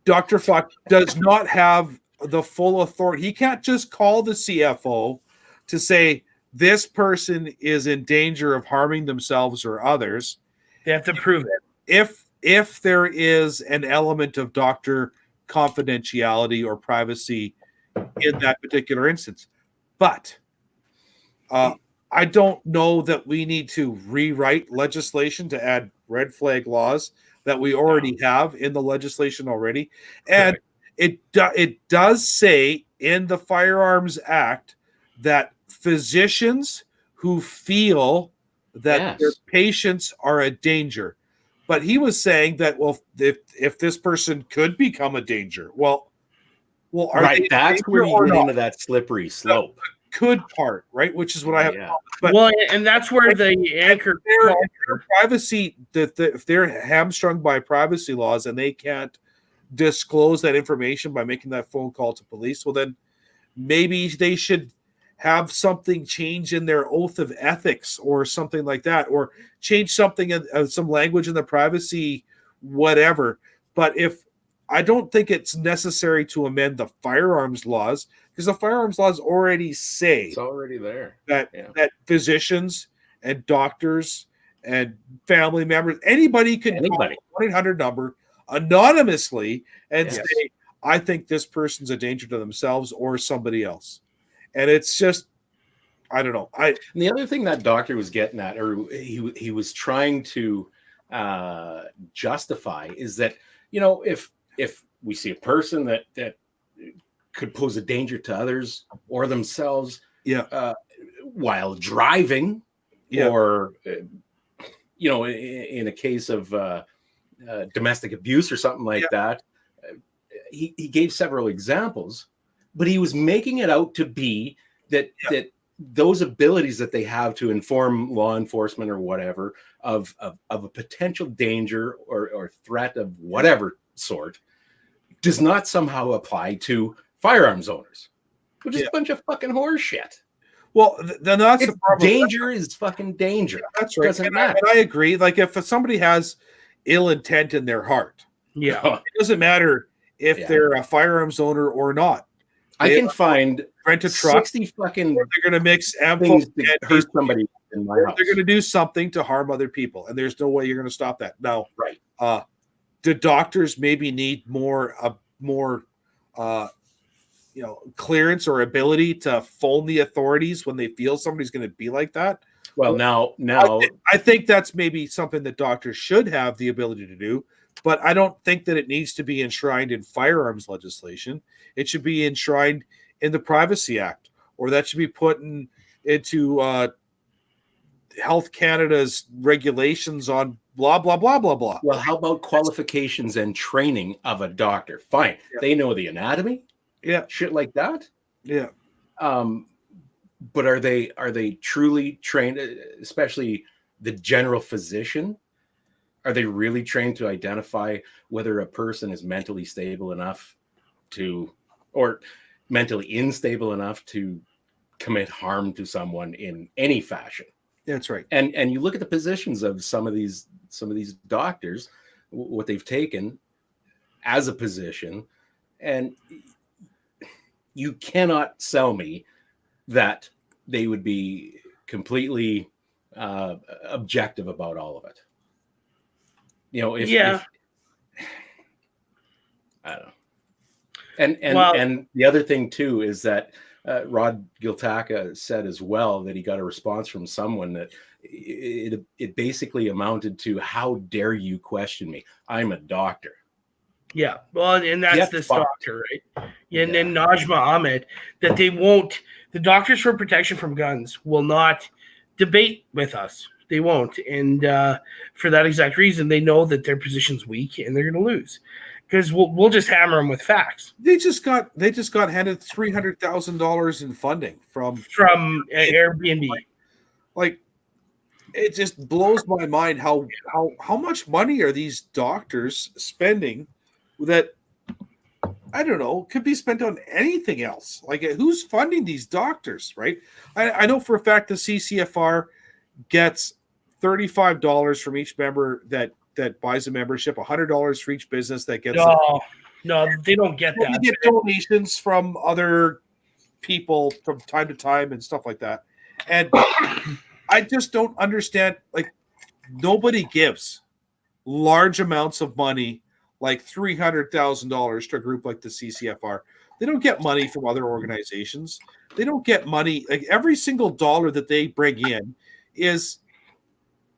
Dr. Fuck does not have the full authority. He can't just call the CFO to say this person is in danger of harming themselves or others. They have to prove it. If there is an element of doctor confidentiality or privacy in that particular instance. But I don't know that we need to rewrite legislation to add red flag laws that we already have in the legislation already. And it does say in the Firearms Act that physicians who feel that their patients are a danger. But he was saying that, well, if this person could become a danger, well, right, that's where you get into that slippery slope. The could part, right? Which is what I have. But, and that's where the anchor privacy, if they're hamstrung by privacy laws and they can't disclose that information by making that phone call to police, well, then maybe they should have something change in their oath of ethics or something like that, or change something in some language in the privacy, whatever. But I don't think it's necessary to amend the firearms laws, because the firearms laws already say it's already there that physicians and doctors and family members, anybody could call the 1-800 number anonymously and say, I think this person's a danger to themselves or somebody else. And it's just, I don't know. And the other thing that doctor was getting at, or he was trying to justify, is that, if we see a person that could pose a danger to others or themselves, while driving, or in a case of domestic abuse or something like that, he gave several examples. But he was making it out to be that those abilities that they have to inform law enforcement or whatever of a potential danger or threat of whatever sort does not somehow apply to firearms owners, which is a bunch of fucking horse shit. Well, then that's the problem. Danger is fucking danger. That's right. Doesn't matter. And I agree. Like, if somebody has ill intent in their heart, it doesn't matter if they're a firearms owner or not. I can find rent a truck. 60 fucking. They're going to mix ammo to hurt somebody in my house. They're going to do something to harm other people, and there's no way you're going to stop that. Now, do doctors maybe need more clearance or ability to phone the authorities when they feel somebody's going to be like that? Well, now I think that's maybe something that doctors should have the ability to do, but I don't think that it needs to be enshrined in firearms legislation. It should be enshrined in the Privacy Act, or that should be put into Health Canada's regulations on blah, blah, blah, blah, blah. Well, how about qualifications and training of a doctor? Fine. They know the anatomy. Shit like that. But are they truly trained, especially the general physician? Are they really trained to identify whether a person is mentally stable enough or mentally unstable enough to commit harm to someone in any fashion? That's right. And you look at the positions of some of these doctors, what they've taken as a position, and you cannot sell me that they would be completely objective about all of it. And the other thing too is that Rod Giltaca said as well that he got a response from someone that it basically amounted to, how dare you question me? I'm a doctor. Yeah, well, and that's Get this fucked. doctor, right? And then Najma Ahmed, that they won't, the Doctors for Protection from Guns will not debate with us. They won't. And for that exact reason, they know that their position's weak and they're going to lose, because we'll just hammer them with facts. They just got handed $300,000 in funding from Airbnb. Like, it just blows my mind how much money are these doctors spending that, I don't know, could be spent on anything else. Like, who's funding these doctors, right? I know for a fact the CCFR gets $35 from each member that buys a membership, $100 for each business that gets. No, they don't get that. They get donations from other people from time to time and stuff like that. And I just don't understand. Like, nobody gives large amounts of money, like $300,000 to a group like the CCFR. They don't get money from other organizations. They don't get money. Like, every single dollar that they bring in is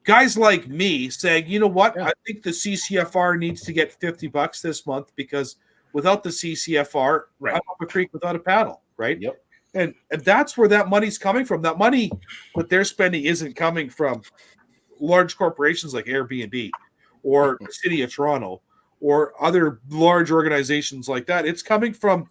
guys like me saying, you know what? I think the CCFR needs to get $50 this month, because without the CCFR, I'm up a creek without a paddle, right? Yep. And that's where that money's coming from. That money that they're spending isn't coming from large corporations like Airbnb or the City of Toronto or other large organizations like that. It's coming from,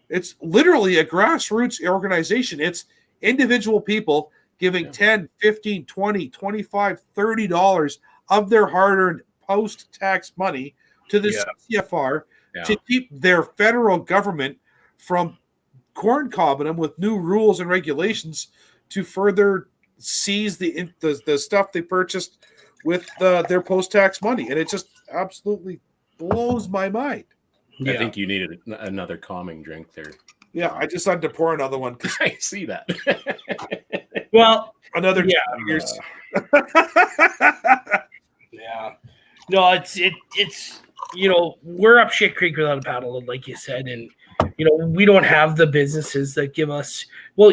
it's literally a grassroots organization. It's individual people giving $10, $15, $20, $25, $30 of their hard-earned post-tax money to the CCFR to keep their federal government from corncobbing them with new rules and regulations to further seize the stuff they purchased with their post-tax money. And it just absolutely blows my mind. I think you needed another calming drink there. Yeah, I just had to pour another one. I see that. Well, another years. Yeah. No, it's we're up shit creek without a paddle, like you said, and we don't have the businesses that give us, well,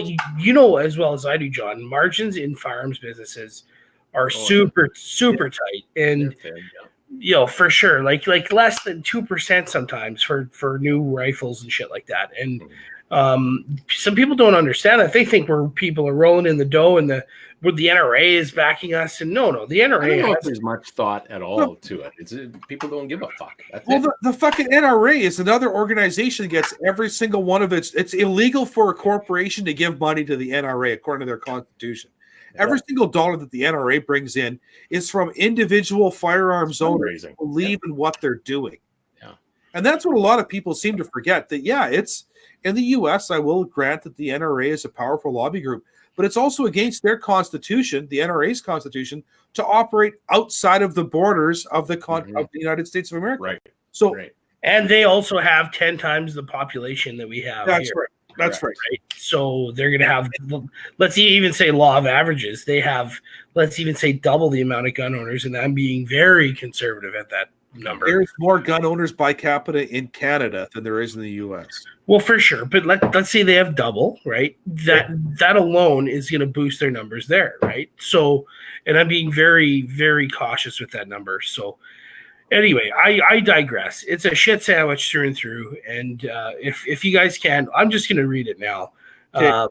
as well as I do, John, margins in firearms businesses are super tight, and for sure, like less than 2% sometimes for new rifles and shit like that. And some people don't understand that. They think people are rolling in the dough and the NRA is backing us. And no, the NRA. I don't know if there's much thought at all to it. It's people don't give a fuck. The fucking NRA is another organization that gets every single one of its. It's illegal for a corporation to give money to the NRA according to their constitution. Every single dollar that the NRA brings in is from individual firearms owners who believe in what they're doing. Yeah. And that's what a lot of people seem to forget, that, it's in the U.S., I will grant that the NRA is a powerful lobby group, but it's also against their constitution, the NRA's constitution, to operate outside of the borders of the of the United States of America. Right. So, and they also have 10 times the population that we have. That's here. right. That's right. So they're going to have, let's even say law of averages. They have, let's even say double the amount of gun owners, and I'm being very conservative at that number. There's more gun owners by capita in Canada than there is in the U.S. Well, for sure, but let's say they have double, right? That alone is going to boost their numbers there, right? So, and I'm being very, very cautious with that number. So, anyway, I digress. It's a shit sandwich through and through. And if you guys can, I'm just going to read it now. Okay.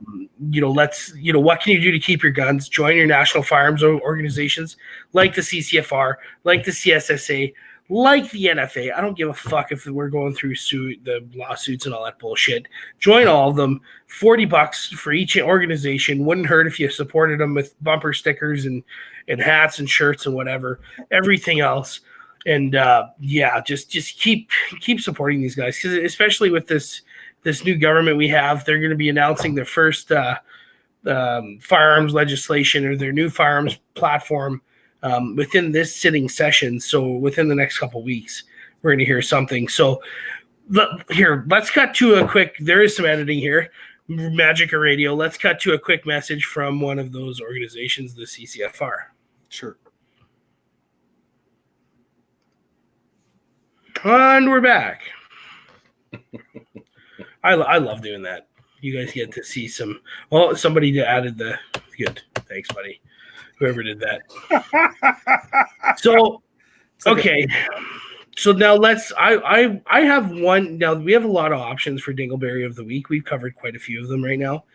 What can you do to keep your guns? Join your national firearms organizations like the CCFR, like the CSSA, like the NFA. I don't give a fuck if we're going through the lawsuits and all that bullshit. Join all of them. $40 for each organization. Wouldn't hurt if you supported them with bumper stickers and hats and shirts and whatever. Everything else. And just keep supporting these guys, because especially with this new government we have, they're going to be announcing their first firearms legislation, or their new firearms platform within this sitting session. So within the next couple of weeks, we're going to hear something. So let's cut to a quick. There is some editing here, magic of radio. Let's cut to a quick message from one of those organizations, the CCFR. Sure. And we're back. I love doing that. You guys get to see some. Well, somebody added the good. Thanks, buddy. Whoever did that. So, okay. So now I have one. Now we have a lot of options for Dingleberry of the week. We've covered quite a few of them right now,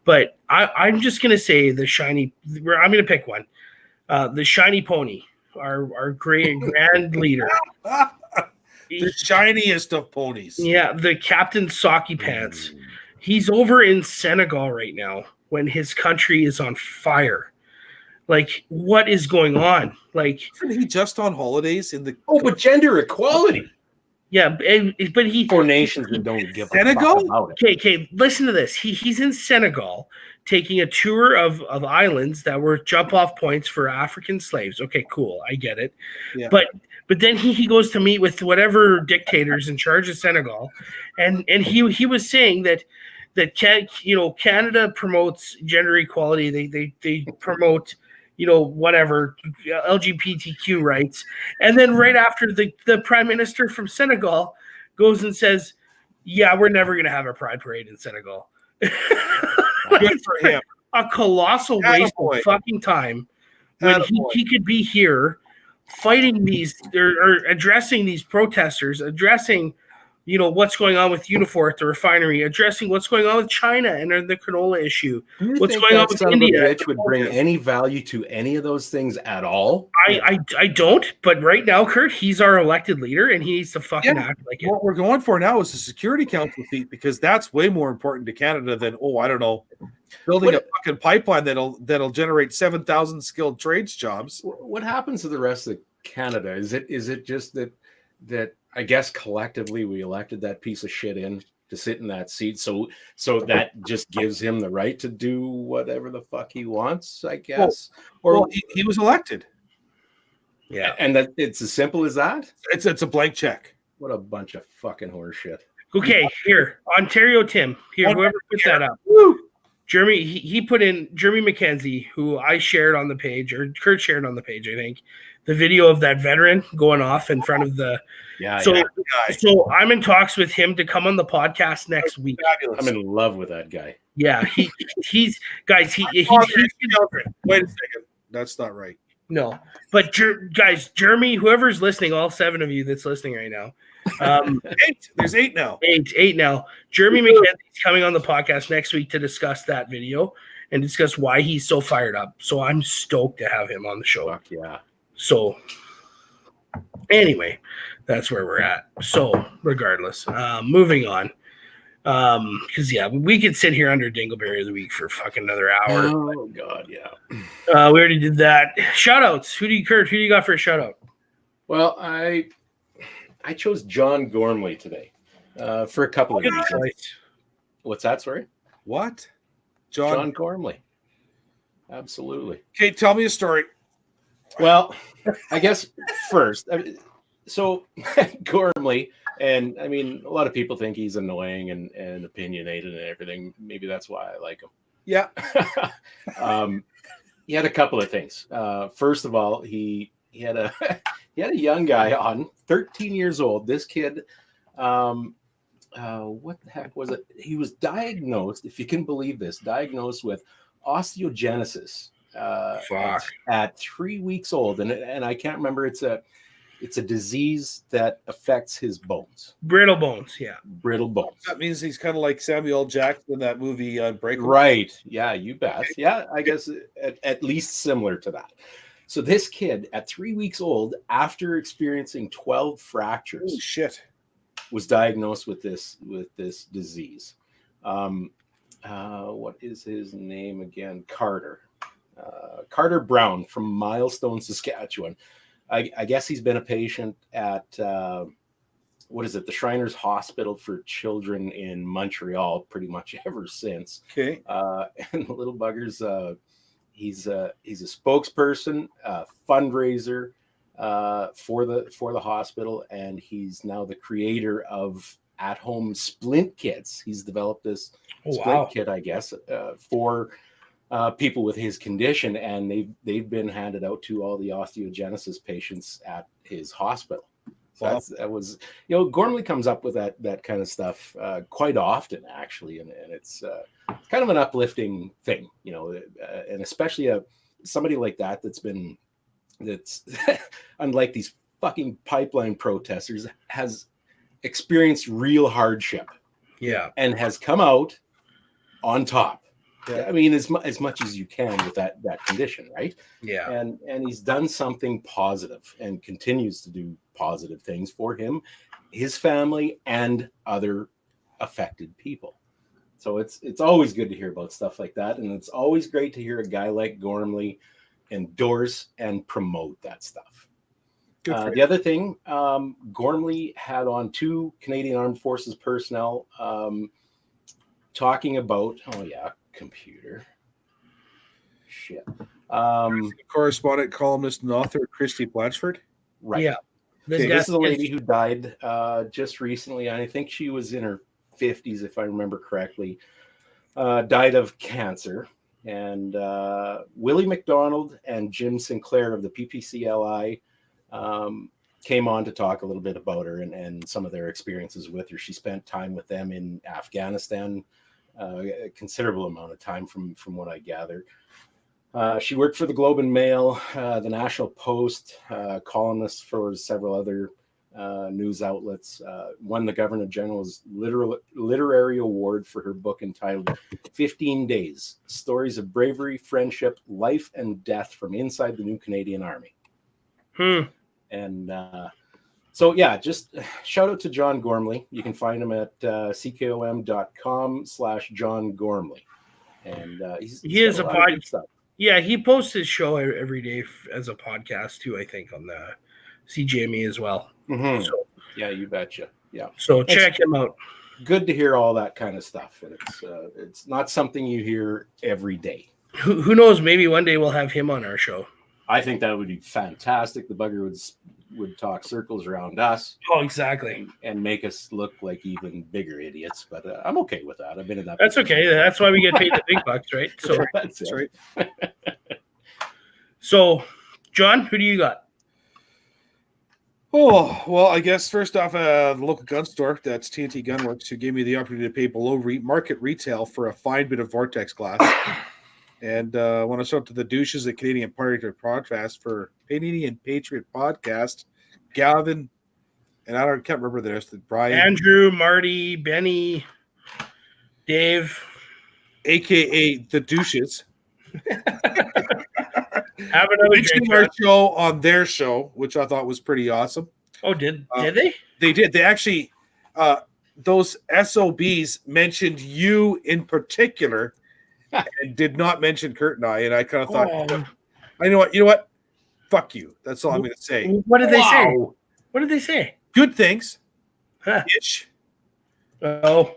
but I'm just gonna say the shiny. I'm gonna pick one. The shiny pony, our grand leader. The shiniest of ponies. Yeah, the Captain Socky Pants. He's over in Senegal right now when his country is on fire. Like, what is going on? Like, isn't he just on holidays in the? Oh, but gender equality. Yeah, but he for nations that don't give Senegal? a fuck about it. Okay, listen to this. He's in Senegal taking a tour of islands that were jump off points for African slaves. Okay, cool, I get it. Yeah. But then he goes to meet with whatever dictators in charge of Senegal, and he was saying that Canada promotes gender equality. They promote whatever LGBTQ rights, and then right after the prime minister from Senegal goes and says, "Yeah, we're never going to have a pride parade in Senegal." Good for him. A colossal waste of fucking time when he could be here fighting these or addressing these protesters, addressing what's going on with Unifor at the refinery, addressing what's going on with China and the canola issue. What's going on with India? Bitch would bring any value to any of those things at all? I don't, but right now, Kurt, he's our elected leader and he needs to fucking act like it. What we're going for now is a Security Council seat because that's way more important to Canada than I don't know, building a fucking pipeline that'll generate 7,000 skilled trades jobs. What happens to the rest of Canada? Is it just that I guess collectively we elected that piece of shit in to sit in that seat, so that just gives him the right to do whatever the fuck he wants, I guess. He was elected. Yeah, and that it's as simple as that. It's a blank check. What a bunch of fucking horseshit. Okay, here, Ontario Tim. Here, whoever put that up. Woo! Jeremy, he put in Jeremy McKenzie, who I shared on the page, or Kurt shared on the page, I think, the video of that veteran going off in front of the. So I'm in talks with him to come on the podcast next week. I'm in love with that guy. Yeah, he's guys. He's wait a second, that's not right. No, but guys, Jeremy, whoever's listening, all 7 of you that's listening right now. 8. There's 8 now. 8 now. Jeremy McKenzie's coming on the podcast next week to discuss that video and discuss why he's so fired up. So I'm stoked to have him on the show. Fuck yeah. So anyway, that's where we're at. So regardless, moving on. Because we could sit here under Dingleberry of the week for fucking another hour. Oh god, yeah. We already did that. Shout outs. Who do you got for a shout out? Well, I chose John Gormley today for a couple of reasons. Right. What's that? Sorry? What? John Gormley. Absolutely. Okay, tell me a story. Well, I guess first, so Gormley, and I mean, a lot of people think he's annoying and opinionated and everything. Maybe that's why I like him. Yeah. He had a couple of things. First of all, he had a young guy on, 13 years old. This kid, what the heck was it? He was diagnosed, if you can believe this, with osteogenesis at 3 weeks old, and I can't remember. It's a disease that affects his bones. Brittle bones. That means he's kind of like Samuel Jackson in that movie Unbreakable. Right. Yeah, you bet. Yeah, I guess at least similar to that. So this kid at 3 weeks old, after experiencing 12 fractures, was diagnosed with this disease. What is his name again? Carter Brown from Milestone, Saskatchewan. I guess he's been a patient at the Shriners Hospital for Children in Montreal pretty much ever since. Okay. And the little buggers, he's a spokesperson, fundraiser for the hospital, and he's now the creator of at-home splint kits. He's developed this splint kit, I guess, for people with his condition, and they've been handed out to all the osteogenesis patients at his hospital. Wow. That was, Gormley comes up with that kind of stuff quite often, actually, and it's kind of an uplifting thing, and especially somebody like that's unlike these fucking pipeline protesters, has experienced real hardship, and has come out on top. Yeah. I mean, as much as you can with that condition, right? Yeah. And he's done something positive and continues to do positive things for him, his family, and other affected people. So it's always good to hear about stuff like that, and it's always great to hear a guy like Gormley endorse and promote that stuff. The other thing, Gormley had on 2 Canadian Armed Forces personnel talking about, computer shit. Correspondent, columnist, and author Christy Blatchford. Right. Yeah. This is a lady who died just recently. I think she was in her 50s, if I remember correctly. Died of cancer. And Willie McDonald and Jim Sinclair of the PPCLI came on to talk a little bit about her and some of their experiences with her. She spent time with them in Afghanistan, a considerable amount of time from what I gathered. She worked for the Globe and Mail, the National Post, columnist for several other news outlets, won the Governor General's literary award for her book entitled 15 Days, Stories of Bravery, Friendship, Life, and Death from Inside the New Canadian Army. And so, just shout out to John Gormley. You can find him at ckom.com/John Gormley. And he is a podcast. Yeah, he posts his show every day as a podcast too, I think, on the CGME as well. Mm-hmm. So, yeah, you betcha. Yeah. So check him out. Good to hear all that kind of stuff. And it's not something you hear every day. Who knows? Maybe one day we'll have him on our show. I think that would be fantastic. The bugger would talk circles around us. Oh, exactly. And make us look like even bigger idiots. But I'm okay with that. I've been in that. That's okay. That's why we get paid the big bucks, right? So that's right. So, John, who do you got? Oh, well, I guess first off, the local gun store, that's TNT Gunworks, who gave me the opportunity to pay below market retail for a fine bit of Vortex glass. And I want to shout out to the douches at Canadian Patriot Podcast, Gavin, and I can't remember the rest of Brian. Andrew, Marty, Benny, Dave. A.K.A. the douches. Have another drink. Our show on their show, which I thought was pretty awesome. Oh, did they? They did. They actually, those SOBs mentioned you in particular and did not mention Kurt and I. And I kind of thought, you know what? Fuck you. That's all I'm going to say. What did they say? What did they say? Good things. Bitch. Oh.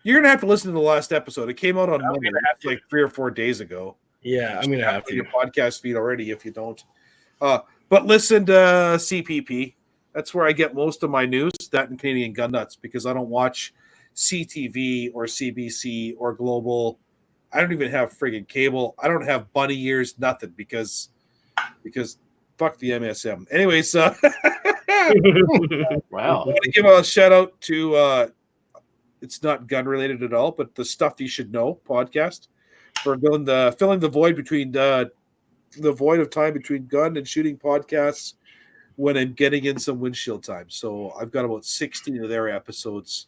You're going to have to listen to the last episode. It came out on Monday, like 3 or 4 days ago. Yeah, I'm going to have to. Your podcast feed already if you don't. But listen to CPP. That's where I get most of my news, that and Canadian Gun Nuts, because I don't watch CTV or CBC or Global. I don't even have friggin' cable. I don't have bunny ears, nothing, because fuck the MSM. Anyways, wow. I want to give a shout out to it's not gun related at all, but the Stuff You Should Know podcast for filling the void between the void of time between gun and shooting podcasts when I'm getting in some windshield time. So I've got about 16 of their episodes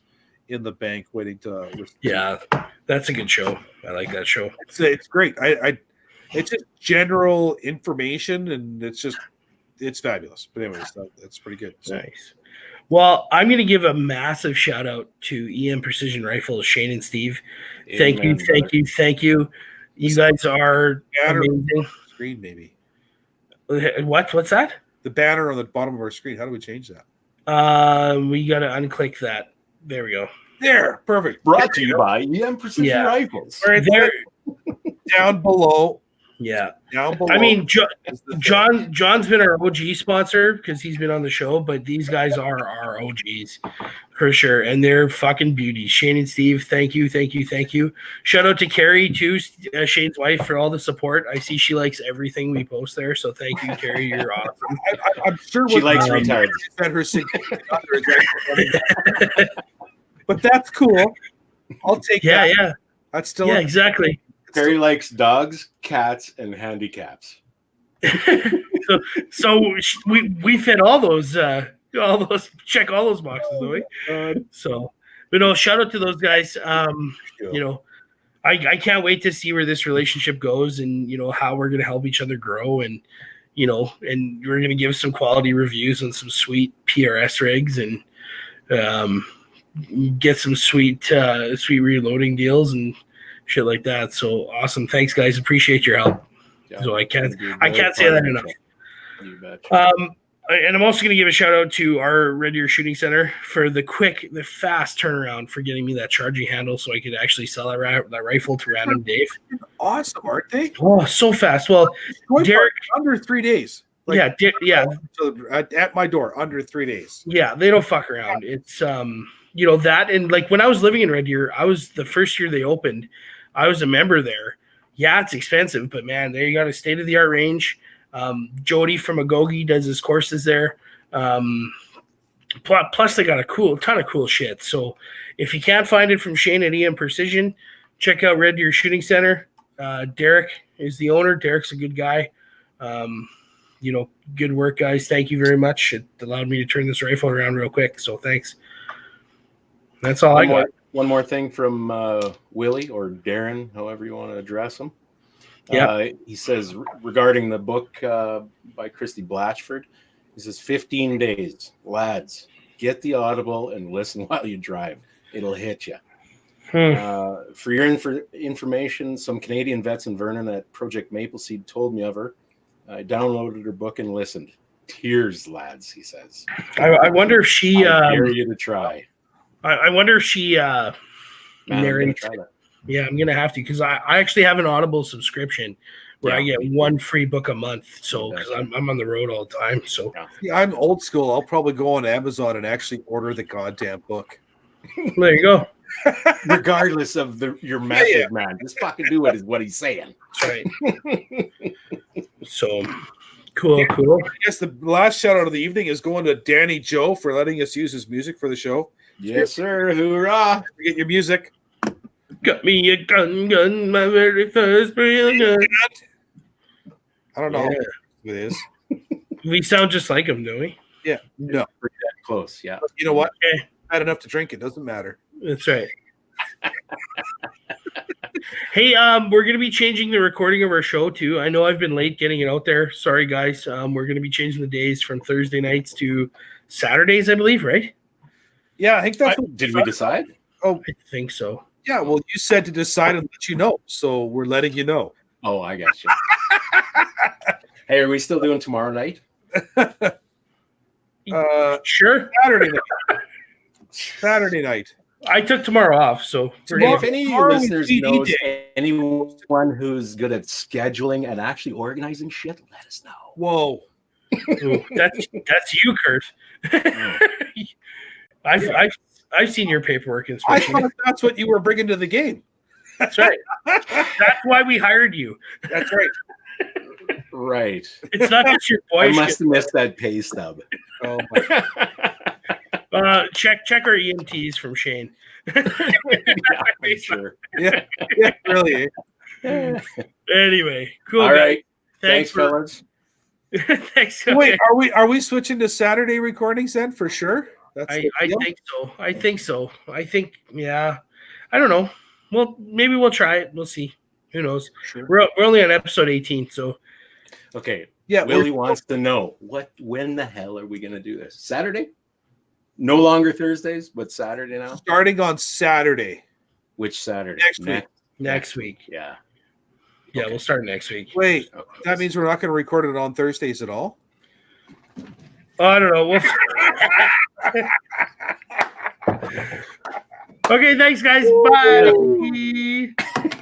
in the bank waiting to listen. Yeah, that's a good show. I like that show. It's great. It's just general information, and it's fabulous. But anyways, that's pretty good. So. Nice. Well, I'm going to give a massive shout out to EM Precision Rifles, Shane and Steve. Thank you. You guys are amazing. Screen, maybe. What's that? The banner on the bottom of our screen. How do we change that? We got to unclick that. There we go. There, perfect. Brought to you by EM Precision Rifles. Right there. Down below. Yeah. Down below. I mean, is the thing. John's been our OG sponsor because he's been on the show, but these guys are our OGs for sure, and they're fucking beauties. Shane and Steve, thank you. Shout out to Carrie too, Shane's wife, for all the support. I see she likes everything we post there, so thank you, Carrie. You're awesome. I'm sure She likes retards. That her significant other is actually but that's cool. I'll take that. Yeah. That's still Exactly. Perry likes dogs, cats, and handicaps. so we fit all those check all those boxes, don't we? So, but no, shout out to those guys. You know, I can't wait to see where this relationship goes, and you know how we're gonna help each other grow, and you know, and we're gonna give some quality reviews on some sweet PRS rigs, and get some sweet reloading deals and shit like that. So awesome. Thanks guys. Appreciate your help. Yeah, so I can't say that enough. You betcha. And I'm also going to give a shout out to our Red Deer Shooting Center for the fast turnaround for getting me that charging handle so I could actually sell that rifle to Random Dave. Awesome, aren't they? Oh, so fast. Well, Derek, under 3 days. Like, yeah. So at my door, under 3 days. Yeah, they don't fuck around. It's you know that, and like when I was living in Red Deer, I was the first year they opened. I was a member there. Yeah, it's expensive, but man, they got a state of the art range. Jody from Agogi does his courses there. Plus, they got a ton of cool shit. So if you can't find it from Shane at EM Precision, check out Red Deer Shooting Center. Derek is the owner. Derek's a good guy. You know, good work, guys. Thank you very much. It allowed me to turn this rifle around real quick. So thanks. That's all I got. One more thing from Willie or Darren, however you want to address him. Yeah. He says regarding the book by Christy Blatchford, he says 15 days, lads, get the Audible and listen while you drive. It'll hit you. For your information, some Canadian vets in Vernon at Project Maple Seed told me of her. I downloaded her book and listened. Tears, lads, he says. I wonder if she I dare you to try. I wonder if she narrates. Yeah, I'm gonna have to, because I actually have an Audible subscription where I get one free book a month. So because I'm on the road all the time. So yeah, I'm old school. I'll probably go on Amazon and actually order the goddamn book. There you go. Regardless of your method, man, just fucking do it. Is what he's saying. That's right. So cool. I guess the last shout out of the evening is going to Danny Joe for letting us use his music for the show. Yes, sir. Hoorah! Get your music. Got me a gun, my very first real gun. I don't know how it is. We sound just like him, don't we? Yeah. No. Pretty close, yeah. But you know what? Okay. I had enough to drink. It doesn't matter. That's right. Hey, we're going to be changing the recording of our show, too. I know I've been late getting it out there. Sorry, guys. We're going to be changing the days from Thursday nights to Saturdays, I believe, right? Yeah, I think that's what did we decide? Oh, I think so. Yeah, well, you said to decide and let you know, so we're letting you know. Oh, I got you. Hey, are we still doing tomorrow night? Sure. Saturday night. I took tomorrow off, so if any listeners knows anyone who's good at scheduling and actually organizing shit, let us know. Whoa. Ooh, that's you, Kurt. I've seen your paperwork and I thought that's what you were bringing to the game. That's right. That's why we hired you. That's right. Right. It's not just your boy. I must have missed that pay stub. Oh my. Check our EMTs from Shane. Yeah, sure. Yeah, really. Anyway, cool. All right. Thanks fellas. Thanks. Wait, are we switching to Saturday recordings then for sure? I think so. I think, yeah. I don't know. Well, maybe we'll try it. We'll see. Who knows? Sure. We're only on episode 18, so. Okay. Yeah. Willie wants to know when the hell are we going to do this? Saturday? No longer Thursdays, but Saturday now? Starting on Saturday. Which Saturday? Next week. Yeah. Yeah, okay. We'll start next week. Wait, that means we're not going to record it on Thursdays at all? Oh, I don't know. Okay, thanks, guys. Bye.